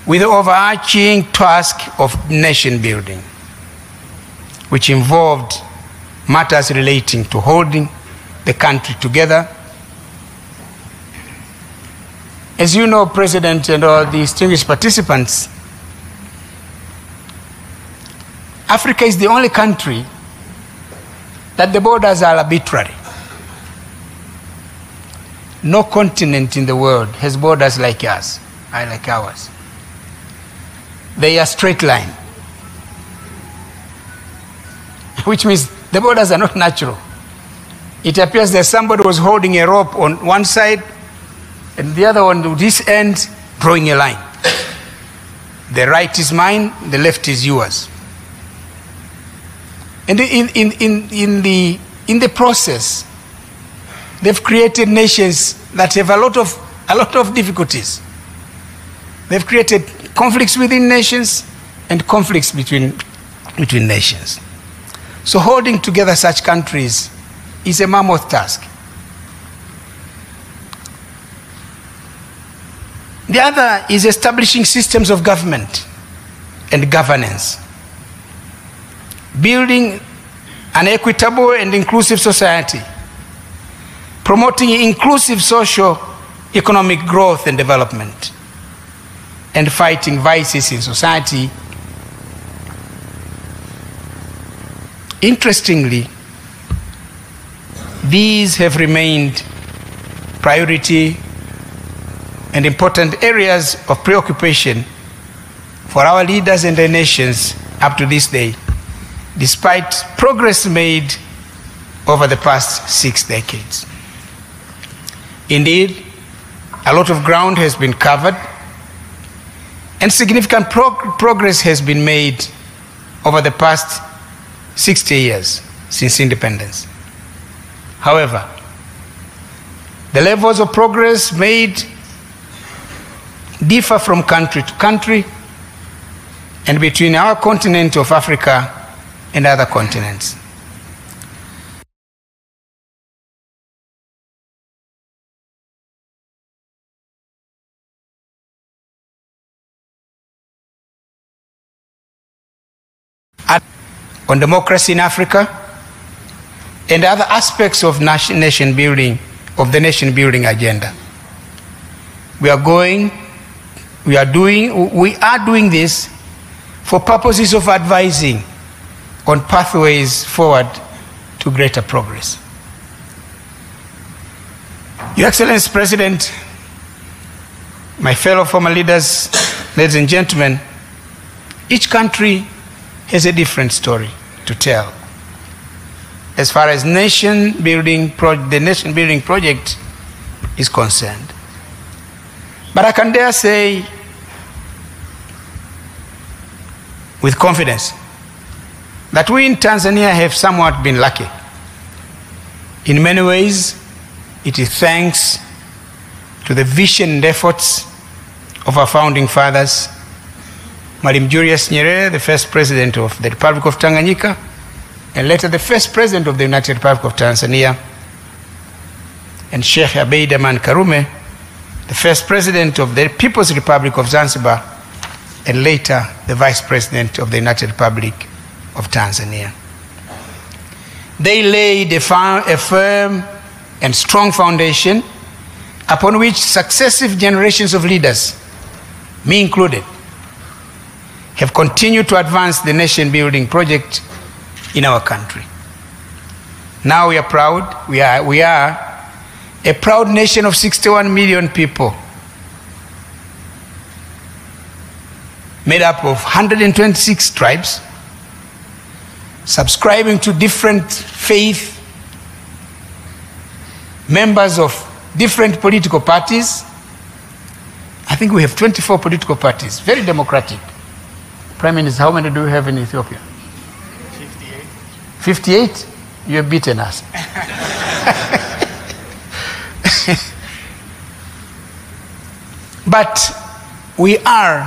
[SPEAKER 7] with the overarching task of nation building, which involved matters relating to holding the country together. As you know, President, and all the distinguished participants, Africa is the only country that the borders are arbitrary. No continent in the world has borders like ours. They are straight line, which means the borders are not natural. It appears that somebody was holding a rope on one side and the other one to this end, drawing a line. The right is mine, the left is yours. And in the process, they've created nations that have a lot of difficulties. They've created conflicts within nations and conflicts between nations. So holding together such countries is a mammoth task. The other is establishing systems of government and governance, building an equitable and inclusive society, promoting inclusive social economic growth and development, and fighting vices in society. Interestingly, these have remained priority and important areas of preoccupation for our leaders and their nations up to this day, despite progress made over the past 6 decades. Indeed, a lot of ground has been covered and significant progress has been made over the past 60 years since independence. However, the levels of progress made differ from country to country and between our continent of Africa and other continents. On democracy in Africa and other aspects of nation building, of the nation building agenda. We are doing this for purposes of advising on pathways forward to greater progress. Your Excellency President, my fellow former leaders, ladies and gentlemen, each country has a different story to tell as far as the nation building project is concerned. But I can dare say with confidence that we in Tanzania have somewhat been lucky. In many ways, it is thanks to the vision and efforts of our founding fathers, Mwalimu Julius Nyerere, the first president of the Republic of Tanganyika, and later the first president of the United Republic of Tanzania, and Sheikh Abeid Aman Karume, the first president of the People's Republic of Zanzibar, and later the vice president of the United Republic of Tanzania. They laid a firm and strong foundation upon which successive generations of leaders, me included, have continued to advance the nation-building project in our country. Now we are proud. We are a proud nation of 61 million people, made up of 126 tribes, subscribing to different faith, members of different political parties. I think we have 24 political parties, very democratic. Prime Minister, how many do we have in Ethiopia? 58. 58? You have beaten us. But we are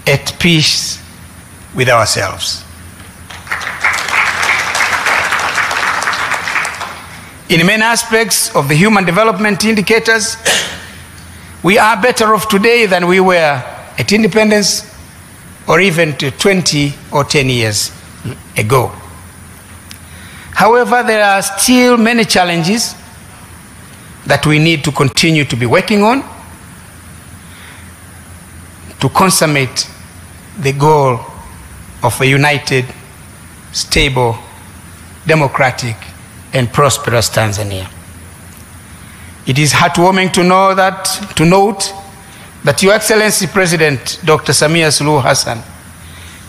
[SPEAKER 7] at peace with ourselves. In many aspects of the human development indicators, we are better off today than we were at independence or even to 20 or 10 years ago. However, there are still many challenges that we need to continue to be working on to consummate the goal of a united, stable, democratic, and prosperous Tanzania. It is heartwarming to note that Your Excellency President Dr. Samia Suluhu Hassan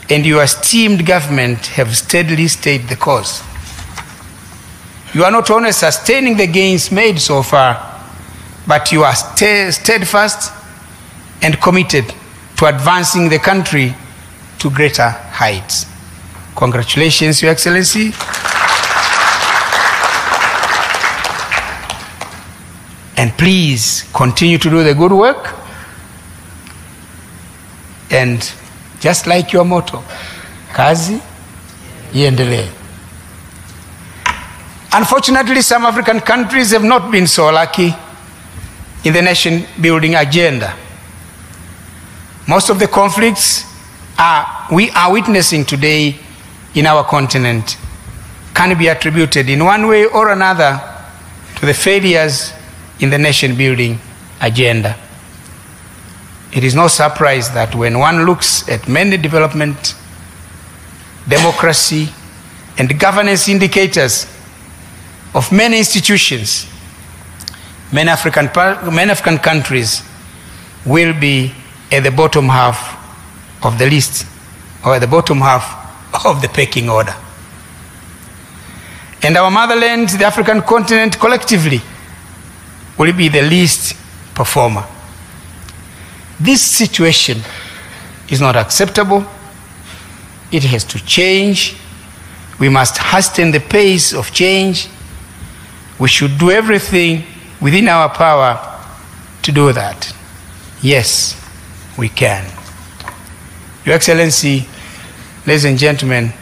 [SPEAKER 7] and your esteemed government have steadily stayed the course. You are not only sustaining the gains made so far, but you are steadfast and committed to advancing the country to greater heights. Congratulations, Your Excellency. And please continue to do the good work. And just like your motto, kazi iendelee. Unfortunately, some African countries have not been so lucky in the nation-building agenda. Most of the conflicts we are witnessing today in our continent can be attributed in one way or another to the failures in the nation-building agenda. It is no surprise that when one looks at many development, democracy, and governance indicators of many institutions, many African countries will be at the bottom half of the list, or at the bottom half of the pecking order. And our motherland, the African continent, collectively will be the least performer. This situation is not acceptable. It has to change. We must hasten the pace of change. We should do everything within our power to do that. Yes, we can. Your Excellency, ladies and gentlemen,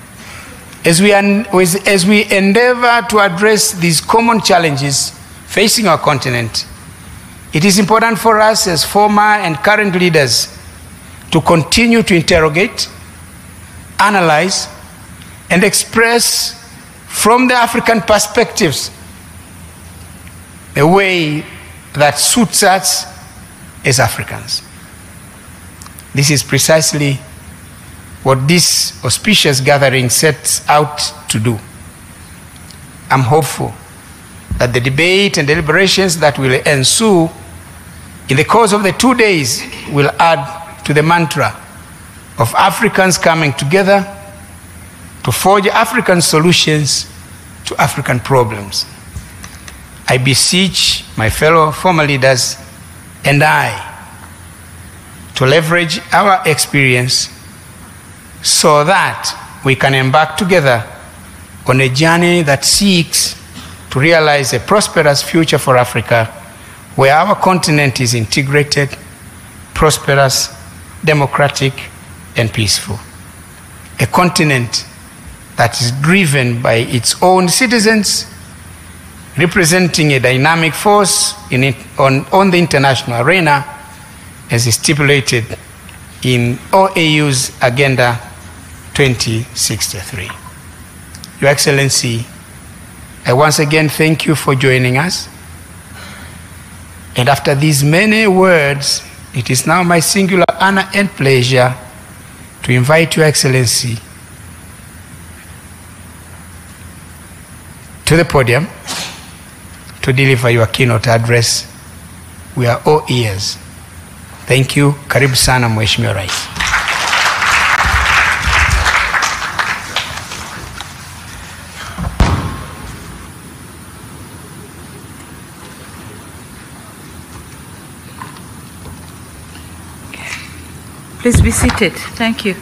[SPEAKER 7] as we endeavor to address these common challenges facing our continent, it is important for us as former and current leaders to continue to interrogate, analyze, and express from the African perspectives a way that suits us as Africans. This is precisely what this auspicious gathering sets out to do. I'm hopeful that the debate and deliberations that will ensue in the course of the 2 days will add to the mantra of Africans coming together to forge African solutions to African problems. I beseech my fellow former leaders and I to leverage our experience so that we can embark together on a journey that seeks to realize a prosperous future for Africa, where our continent is integrated, prosperous, democratic, and peaceful. A continent that is driven by its own citizens, representing a dynamic force on the international arena, as is stipulated in OAU's Agenda 2063. Your Excellency, I once again thank you for joining us. And after these many words, it is now my singular honor and pleasure to invite Your Excellency to the podium to deliver your keynote address. We are all ears. Thank you. Karibu sana Mheshimiwa Rais.
[SPEAKER 8] Please be seated. Thank you.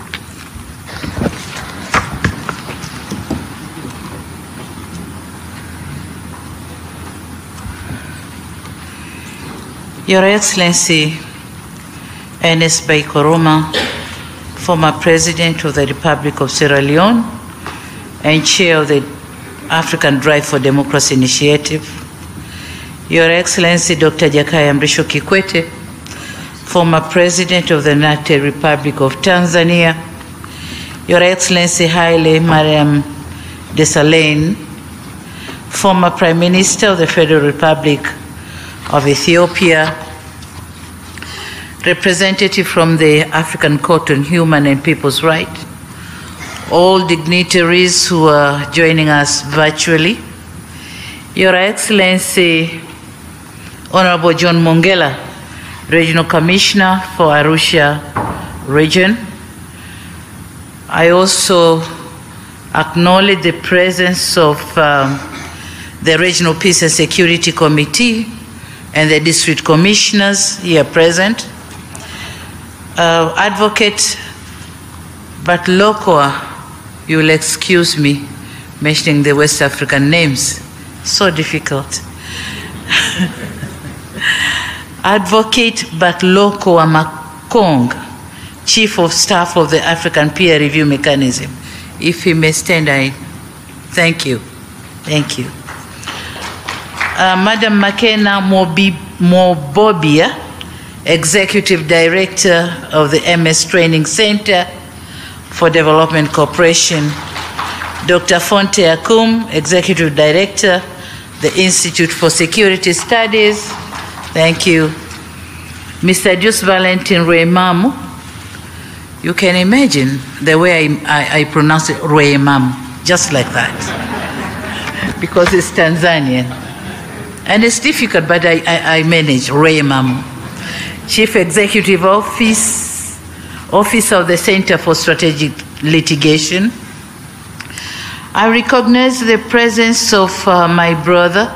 [SPEAKER 8] Your Excellency, Ernest Bai Koroma, former President of the Republic of Sierra Leone and Chair of the African Drive for Democracy Initiative, Your Excellency Dr. Jakaya Mrisho Kikwete, former President of the United Republic of Tanzania, Your Excellency Haile Mariam Desalegn, former Prime Minister of the Federal Republic of Ethiopia, representative from the African Court on Human and People's Rights, all dignitaries who are joining us virtually, Your Excellency Honorable John Mongela, Regional Commissioner for Arusha Region. I also acknowledge the presence of the Regional Peace and Security Committee and the District Commissioners here present. Advocate Batlokoa, you will excuse me mentioning the West African names, so difficult. Advocate Batlokoa Makong, Chief of Staff of the African Peer Review Mechanism. If he may stand, I thank you. Thank you. Madam Makena Mobobia, Executive Director of the MS Training Center for Development Cooperation. Dr. Fonte Akum, Executive Director, the Institute for Security Studies. Thank you. Mr. Jus Valentin Ruemamu, you can imagine the way I pronounce it, Ruemamu, just like that, because it's Tanzanian. And it's difficult, but I manage. Ruemamu, Chief Executive Office of the Center for Strategic Litigation. I recognize the presence of my brother,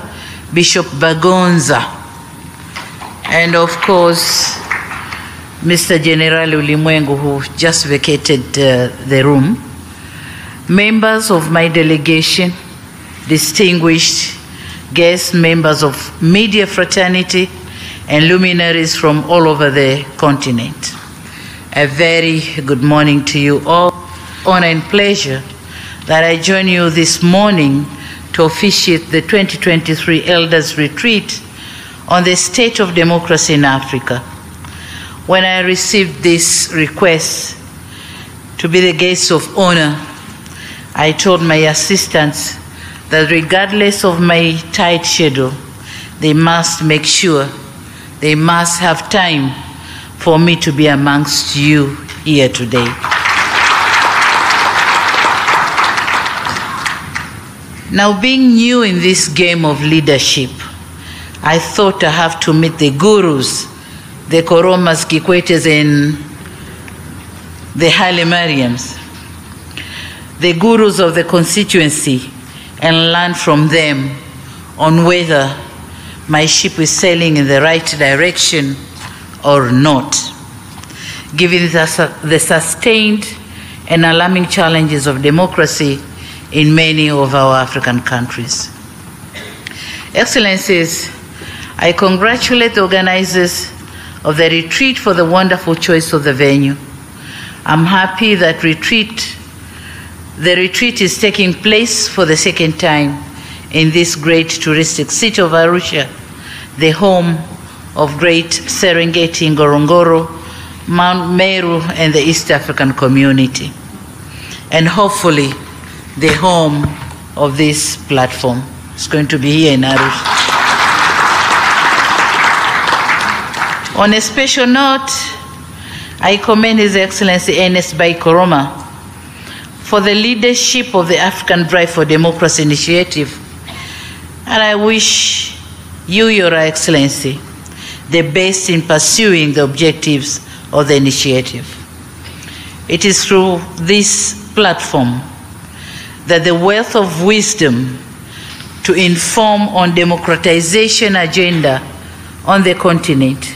[SPEAKER 8] Bishop Bagonza, and of course, Mr. General Ulimwengu, who just vacated the room, members of my delegation, distinguished guests, members of media fraternity, and luminaries from all over the continent. A very good morning to you all. Honor and pleasure that I join you this morning to officiate the 2023 Elders Retreat on the state of democracy in Africa. When I received this request to be the guest of honor, I told my assistants that regardless of my tight schedule, they must make sure, they must have time for me to be amongst you here today. Now, being new in this game of leadership, I thought I have to meet the gurus, the Koromas, Kikwetes, and the Haile Mariams, the gurus of the constituency, and learn from them on whether my ship is sailing in the right direction or not. Given the sustained and alarming challenges of democracy in many of our African countries. Excellencies, I congratulate the organizers of the retreat for the wonderful choice of the venue. I'm happy that the retreat is taking place for the second time in this great touristic city of Arusha, the home of great Serengeti, Ngorongoro, Mount Meru, and the East African community, and hopefully the home of this platform. It's going to be here in Arusha. On a special note, I commend His Excellency Ernest Bai Koroma for the leadership of the African Drive for Democracy initiative, and I wish you, Your Excellency, the best in pursuing the objectives of the initiative. It is through this platform that the wealth of wisdom to inform on democratization agenda on the continent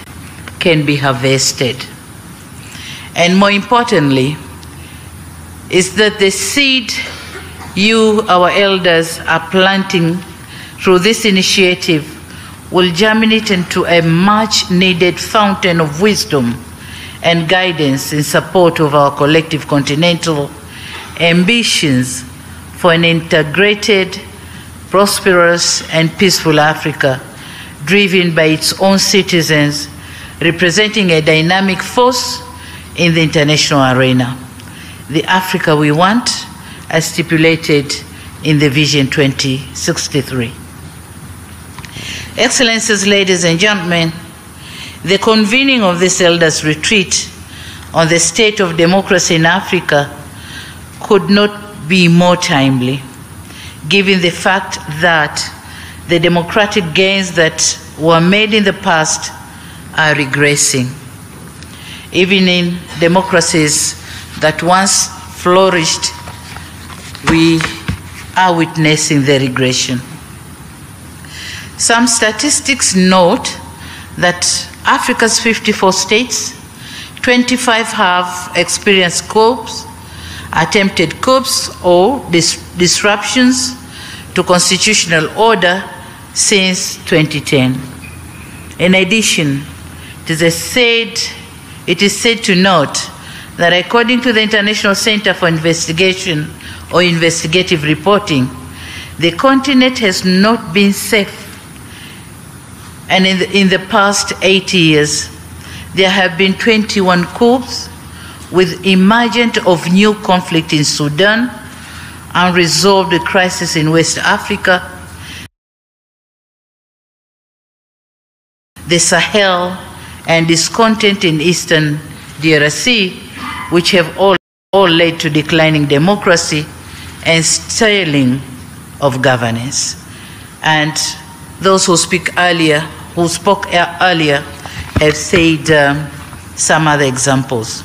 [SPEAKER 8] can be harvested. And more importantly, is that the seed you, our elders, are planting through this initiative will germinate into a much-needed fountain of wisdom and guidance in support of our collective continental ambitions for an integrated, prosperous, and peaceful Africa, driven by its own citizens, representing a dynamic force in the international arena. The Africa we want, as stipulated in the Vision 2063. Excellencies, ladies and gentlemen, the convening of this elders' retreat on the state of democracy in Africa could not be more timely, given the fact that the democratic gains that were made in the past are regressing. Even in democracies that once flourished, we are witnessing the regression. Some statistics note that Africa's 54 states, 25 have experienced coups, attempted coups, or disruptions to constitutional order since 2010. In addition, it is said to note that according to the International Center for Investigation or Investigative Reporting, the continent has not been safe. And in the past 80 years, there have been 21 coups, with emergence of new conflict in Sudan, unresolved crisis in West Africa, the Sahel, and discontent in Eastern DRC, which have all led to declining democracy and stalling of governance. And those who spoke earlier have said some other examples.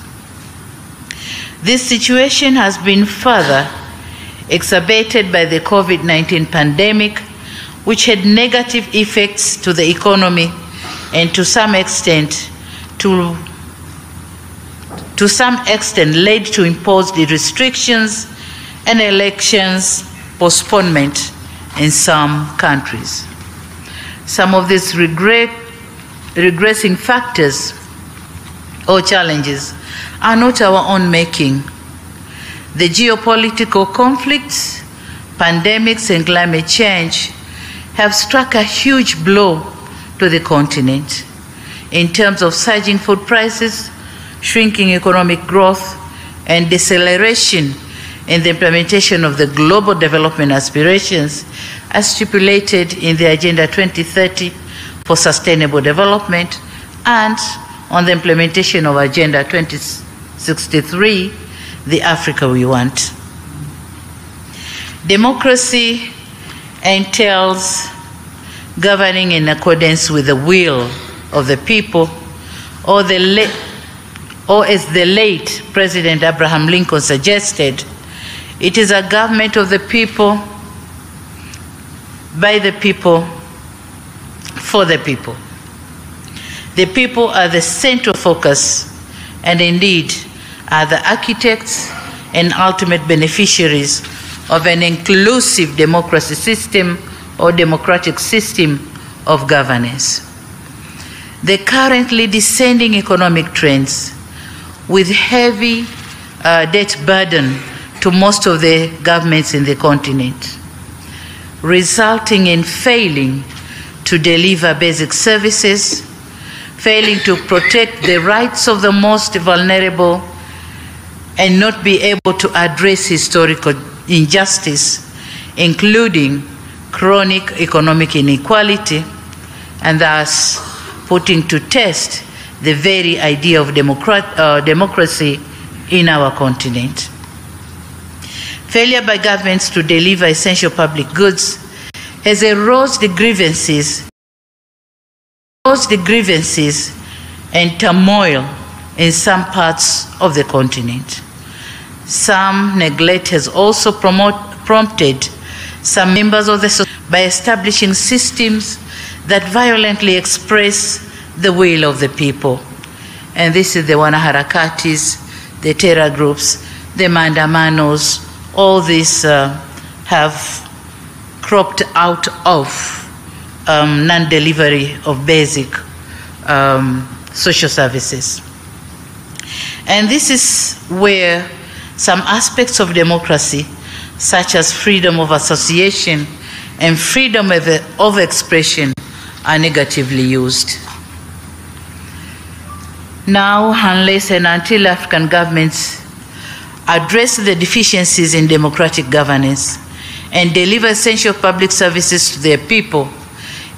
[SPEAKER 8] This situation has been further exacerbated by the COVID-19 pandemic, which had negative effects to the economy and to some extent led to imposed restrictions and elections postponement in some countries. Some of these regressing factors or challenges are not our own making. The geopolitical conflicts, pandemics, and climate change have struck a huge blow to the continent in terms of surging food prices, shrinking economic growth, and deceleration in the implementation of the global development aspirations as stipulated in the Agenda 2030 for Sustainable Development and on the implementation of Agenda 2063, the Africa we want. Democracy entails governing in accordance with the will of the people, or as the late President Abraham Lincoln suggested, it is a government of the people, by the people, for the people. The people are the central focus and indeed are the architects and ultimate beneficiaries of an inclusive democracy system or democratic system of governance. The currently descending economic trends with heavy debt burden to most of the governments in the continent, resulting in failing to deliver basic services, failing to protect the rights of the most vulnerable, and not be able to address historical injustice, including chronic economic inequality, and thus putting to test the very idea of democracy in our continent. Failure by governments to deliver essential public goods has eroded the grievances and turmoil in some parts of the continent. Some neglect has also prompted some members of the society by establishing systems that violently express the will of the people. And this is the wanaharakatis, the terror groups, the mandamanos, all these have cropped out of non-delivery of basic social services. And this is where some aspects of democracy, such as freedom of association and freedom of expression, are negatively used. Now, unless and until African governments address the deficiencies in democratic governance and deliver essential public services to their people,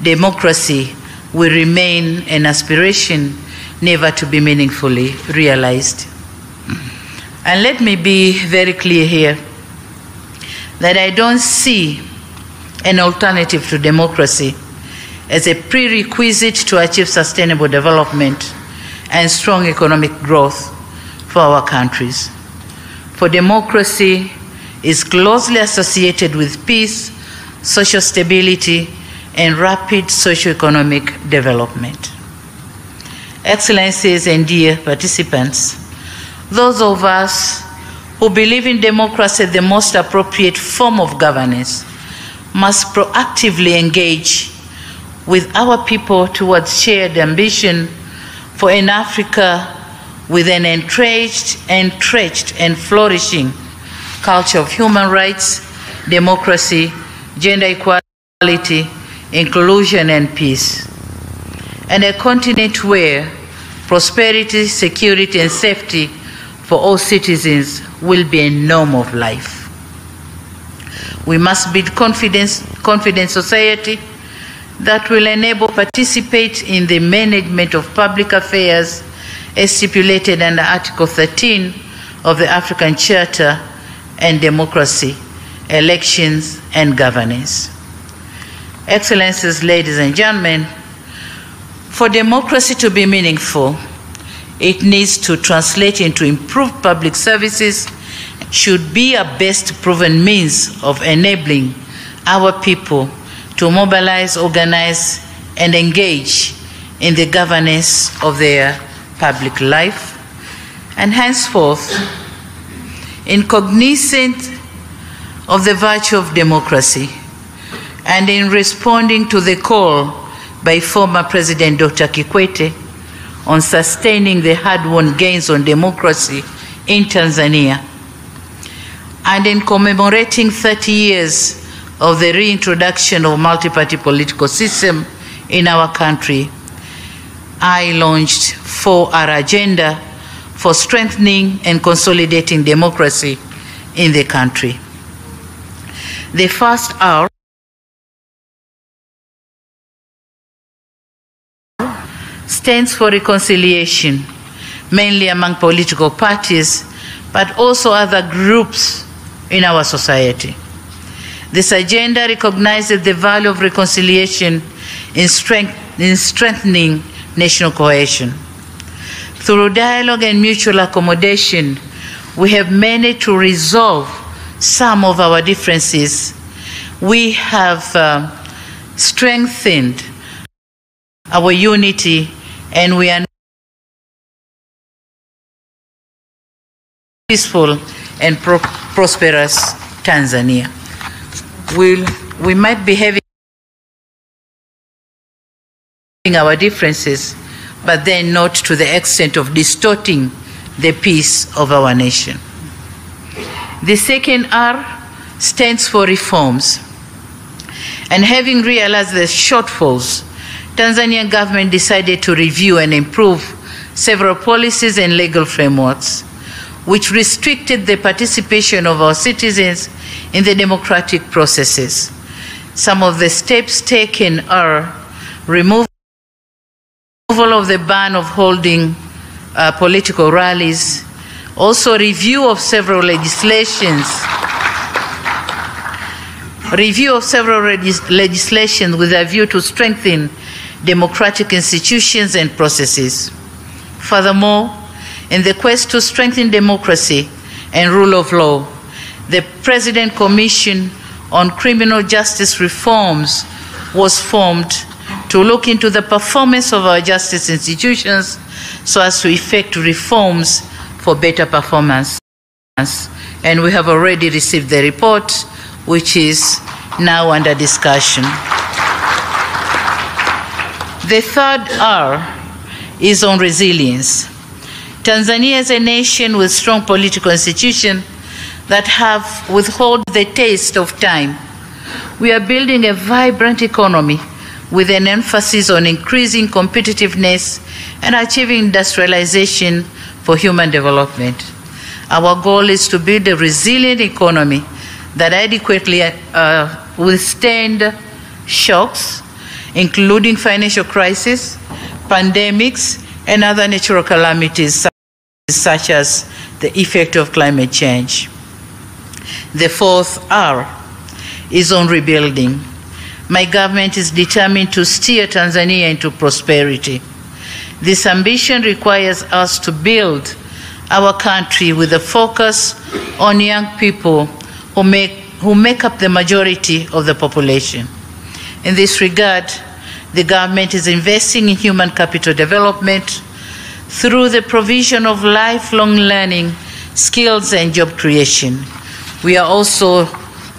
[SPEAKER 8] democracy will remain an aspiration never to be meaningfully realized. And let me be very clear here that I don't see an alternative to democracy as a prerequisite to achieve sustainable development and strong economic growth for our countries. For democracy is closely associated with peace, social stability, and rapid socio-economic development. Excellencies and dear participants, those of us who believe in democracy as the most appropriate form of governance must proactively engage with our people towards shared ambition for an Africa with an entrenched and flourishing culture of human rights, democracy, gender equality, inclusion, and peace, and a continent where prosperity, security, and safety for all citizens will be a norm of life. We must build confident society that will enable participate in the management of public affairs as stipulated under Article 13 of the African Charter and democracy, elections, and governance. Excellencies, ladies and gentlemen, for democracy to be meaningful, it needs to translate into improved public services, should be a best proven means of enabling our people to mobilize, organize, and engage in the governance of their public life. And henceforth, in cognizance of the virtue of democracy, and in responding to the call by former President Dr. Kikwete on sustaining the hard-won gains on democracy in Tanzania, and in commemorating 30 years of the reintroduction of multi-party political system in our country, I launched 4R Agenda for strengthening and consolidating democracy in the country. The first R stands for reconciliation, mainly among political parties, but also other groups in our society. This agenda recognizes the value of reconciliation in strengthening national cohesion. Through dialogue and mutual accommodation, we have managed to resolve some of our differences. We have strengthened our unity, and we are peaceful and prosperous Tanzania. We might be having our differences, but then not to the extent of distorting the peace of our nation. The second R stands for reforms. And having realized the shortfalls, Tanzanian government decided to review and improve several policies and legal frameworks which restricted the participation of our citizens in the democratic processes. Some of the steps taken are removal of the ban of holding political rallies, also review of several legislations with a view to strengthen democratic institutions and processes. Furthermore, in the quest to strengthen democracy and rule of law, the President Commission on Criminal Justice Reforms was formed to look into the performance of our justice institutions so as to effect reforms for better performance. And we have already received the report, which is now under discussion. The third R is on resilience. Tanzania is a nation with strong political institutions that have withheld the taste of time. We are building a vibrant economy with an emphasis on increasing competitiveness and achieving industrialization for human development. Our goal is to build a resilient economy that adequately withstand shocks, including financial crisis, pandemics, and other natural calamities such as the effect of climate change. The fourth R is on rebuilding. My government is determined to steer Tanzania into prosperity. This ambition requires us to build our country with a focus on young people who make up the majority of the population. In this regard, the government is investing in human capital development through the provision of lifelong learning, skills, and job creation. We are also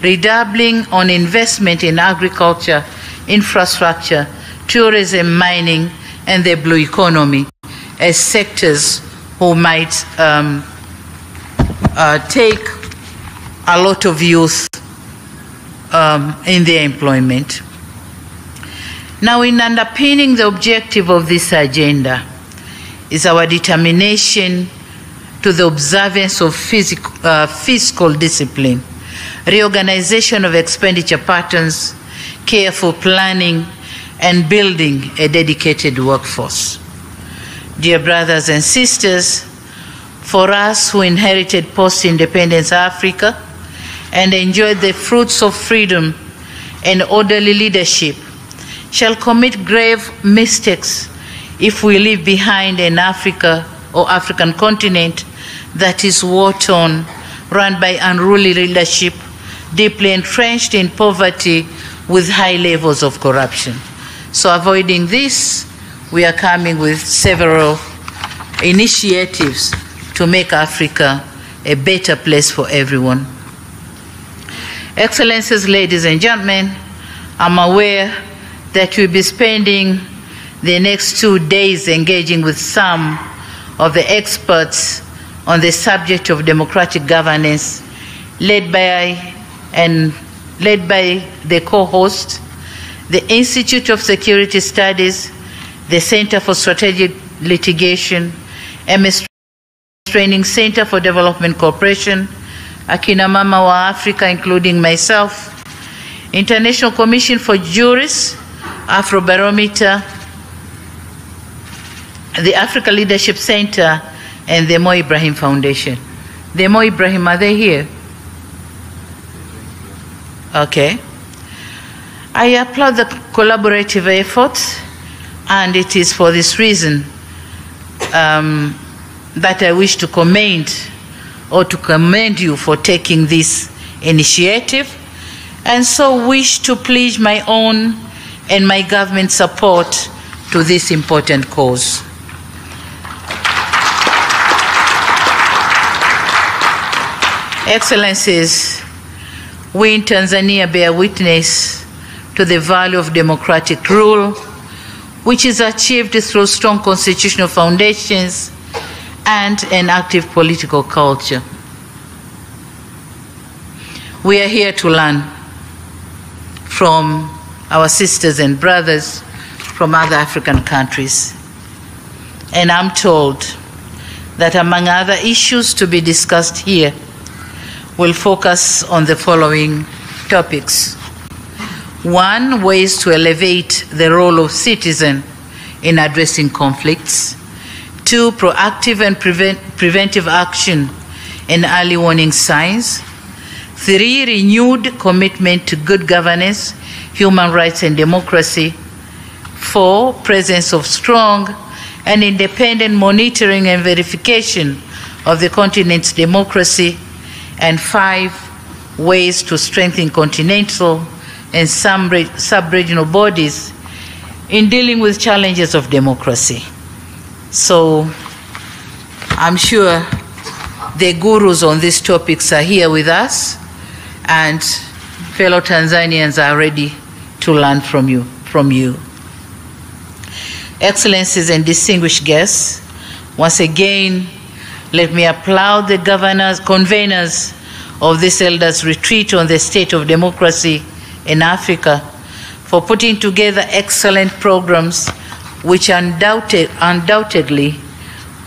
[SPEAKER 8] redoubling on investment in agriculture, infrastructure, tourism, mining, and the blue economy as sectors who might take a lot of youth in their employment. Now, in underpinning the objective of this agenda is our determination to the observance of fiscal discipline, reorganization of expenditure patterns, careful planning, and building a dedicated workforce. Dear brothers and sisters, for us who inherited post-independence Africa and enjoyed the fruits of freedom and orderly leadership, shall commit grave mistakes if we leave behind an Africa or African continent that is war-torn, run by unruly leadership, deeply entrenched in poverty with high levels of corruption. So avoiding this, we are coming with several initiatives to make Africa a better place for everyone. Excellencies, ladies and gentlemen, I'm aware that we'll be spending the next 2 days engaging with some of the experts on the subject of democratic governance, led by the co-host, the Institute of Security Studies, the Center for Strategic Litigation, MS Training Center for Development Cooperation, Akina Mama wa Africa, including myself, International Commission for Jurists, Afrobarometer, the Africa Leadership Center, and the Mo Ibrahim Foundation. The Mo Ibrahim, are they here? Okay. I applaud the collaborative efforts, and it is for this reason that I wish to commend you for taking this initiative, and so wish to pledge my own and my government support to this important cause. Excellencies, we in Tanzania bear witness to the value of democratic rule, which is achieved through strong constitutional foundations and an active political culture. We are here to learn from our sisters and brothers from other African countries. And I'm told that among other issues to be discussed here, we'll focus on the following topics. 1, ways to elevate the role of citizen in addressing conflicts. 2, proactive and preventive action and early warning signs. 3, renewed commitment to good governance, human rights and democracy. 4, presence of strong and independent monitoring and verification of the continent's democracy. And 5, ways to strengthen continental and sub-regional bodies in dealing with challenges of democracy. So I'm sure the gurus on these topics are here with us, and fellow Tanzanians are ready to learn from you. Excellencies and distinguished guests, once again, let me applaud the conveners of this Elders Retreat on the state of democracy in Africa for putting together excellent programs which undoubtedly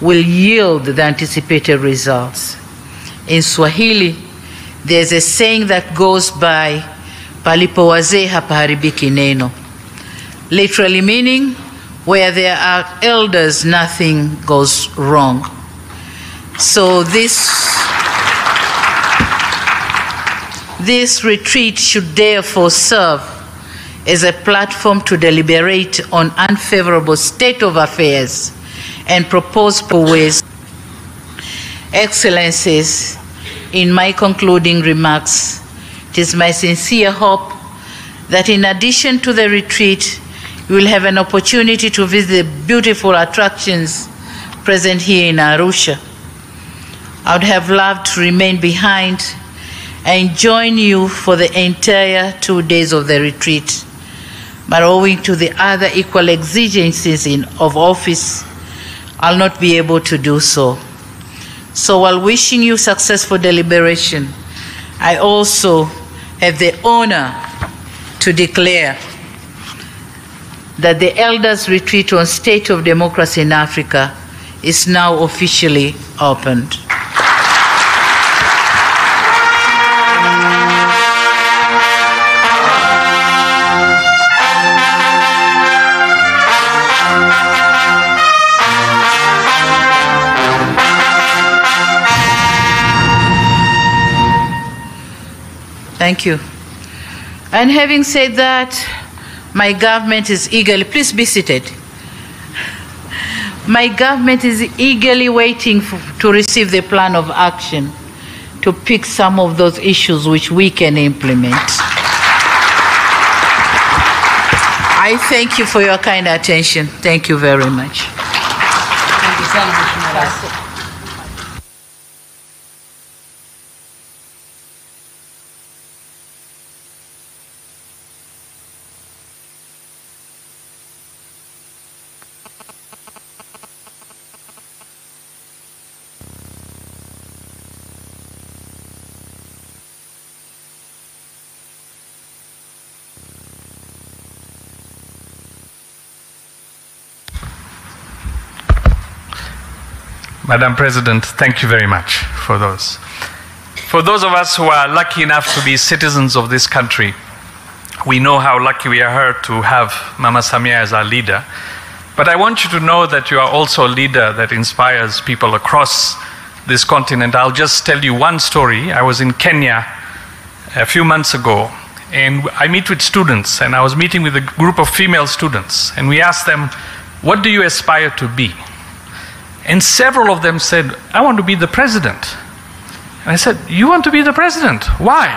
[SPEAKER 8] will yield the anticipated results. In Swahili, there's a saying that goes by, palipo wazee hapaharibiki neno, literally meaning, where there are elders, nothing goes wrong. So this retreat should therefore serve as a platform to deliberate on unfavorable state of affairs and propose ways. Excellencies, in my concluding remarks, it is my sincere hope that in addition to the retreat, you will have an opportunity to visit the beautiful attractions present here in Arusha. I would have loved to remain behind and join you for the entire 2 days of the retreat, but owing to the other equal exigencies of office, I'll not be able to do so. So while wishing you successful deliberation, I also have the honor to declare that the Elders Retreat on State of Democracy in Africa is now officially opened. Thank you. And having said that, my government is eagerly, please be seated. My government is eagerly waiting to receive the plan of action to pick some of those issues which we can implement. I thank you for your kind attention. Thank you very much. Thank you so much.
[SPEAKER 4] Madam President, thank you very much for those. For those of us who are lucky enough to be citizens of this country, we know how lucky we are to have Mama Samia as our leader. But I want you to know that you are also a leader that inspires people across this continent. I'll just tell you one story. I was in Kenya a few months ago, and I meet with students, and I was meeting with a group of female students, and we asked them, what do you aspire to be? And several of them said, I want to be the president. And I said, you want to be the president? Why?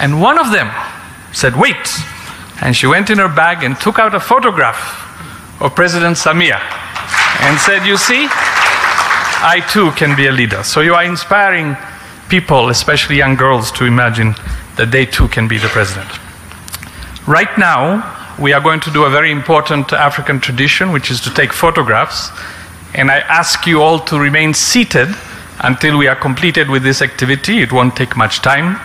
[SPEAKER 4] And one of them said, wait. And she went in her bag and took out a photograph of President Samia and said, you see, I too can be a leader. So you are inspiring people, especially young girls, to imagine that they too can be the president. Right now, we are going to do a very important African tradition, which is to take photographs. And I ask you all to remain seated until we are completed with this activity. It won't take much time.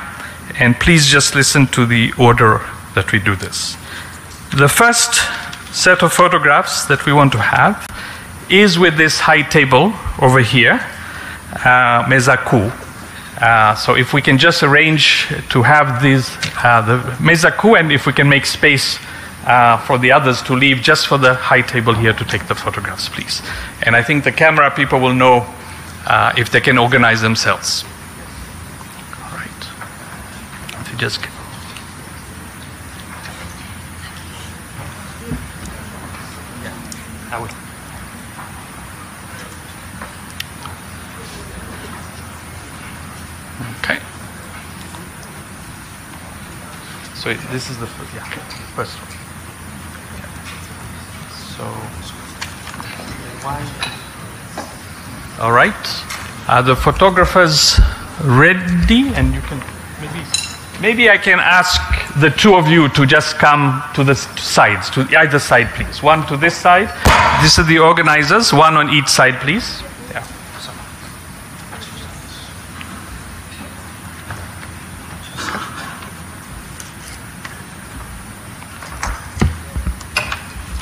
[SPEAKER 4] And please just listen to the order that we do this. The first set of photographs that we want to have is with this high table over here, meza kuu. So if we can just arrange to have these, the meza kuu, and if we can make space for the others to leave just for the high table here to take the photographs, please. And I think the camera people will know if they can organize themselves. All right. If you just... I will. Okay. So this is the first, first one. All right. Are the photographers ready? And you can maybe I can ask the two of you to just come to the sides, to either side, please. One to this side. This is the organizers. One on each side, please. Yeah.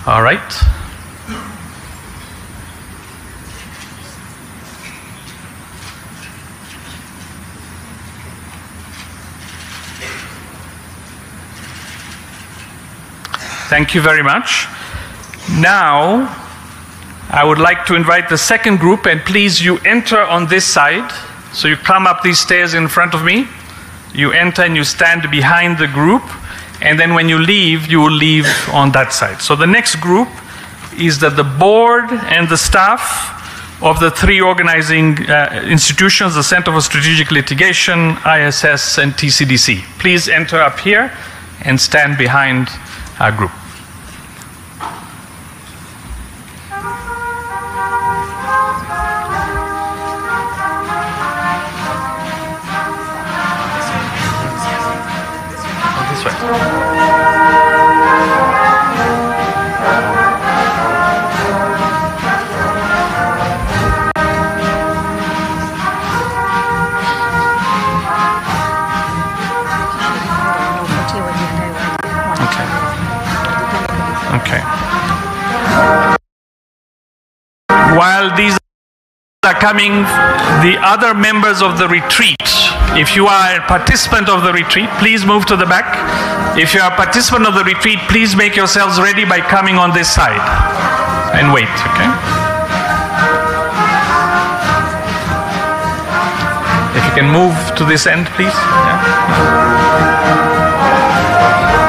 [SPEAKER 4] All right. Thank you very much. Now, I would like to invite the second group, and please, you enter on this side. So you come up these stairs in front of me. You enter and you stand behind the group. And then when you leave, you will leave on that side. So the next group is that the board and the staff of the three organizing institutions, the Center for Strategic Litigation, ISS, and TCDC. Please enter up here and stand behind our group. While these are coming, the other members of the retreat, if you are a participant of the retreat, please move to the back. If you are a participant of the retreat, please make yourselves ready by coming on this side and wait, okay? If you can move to this end, please. Yeah.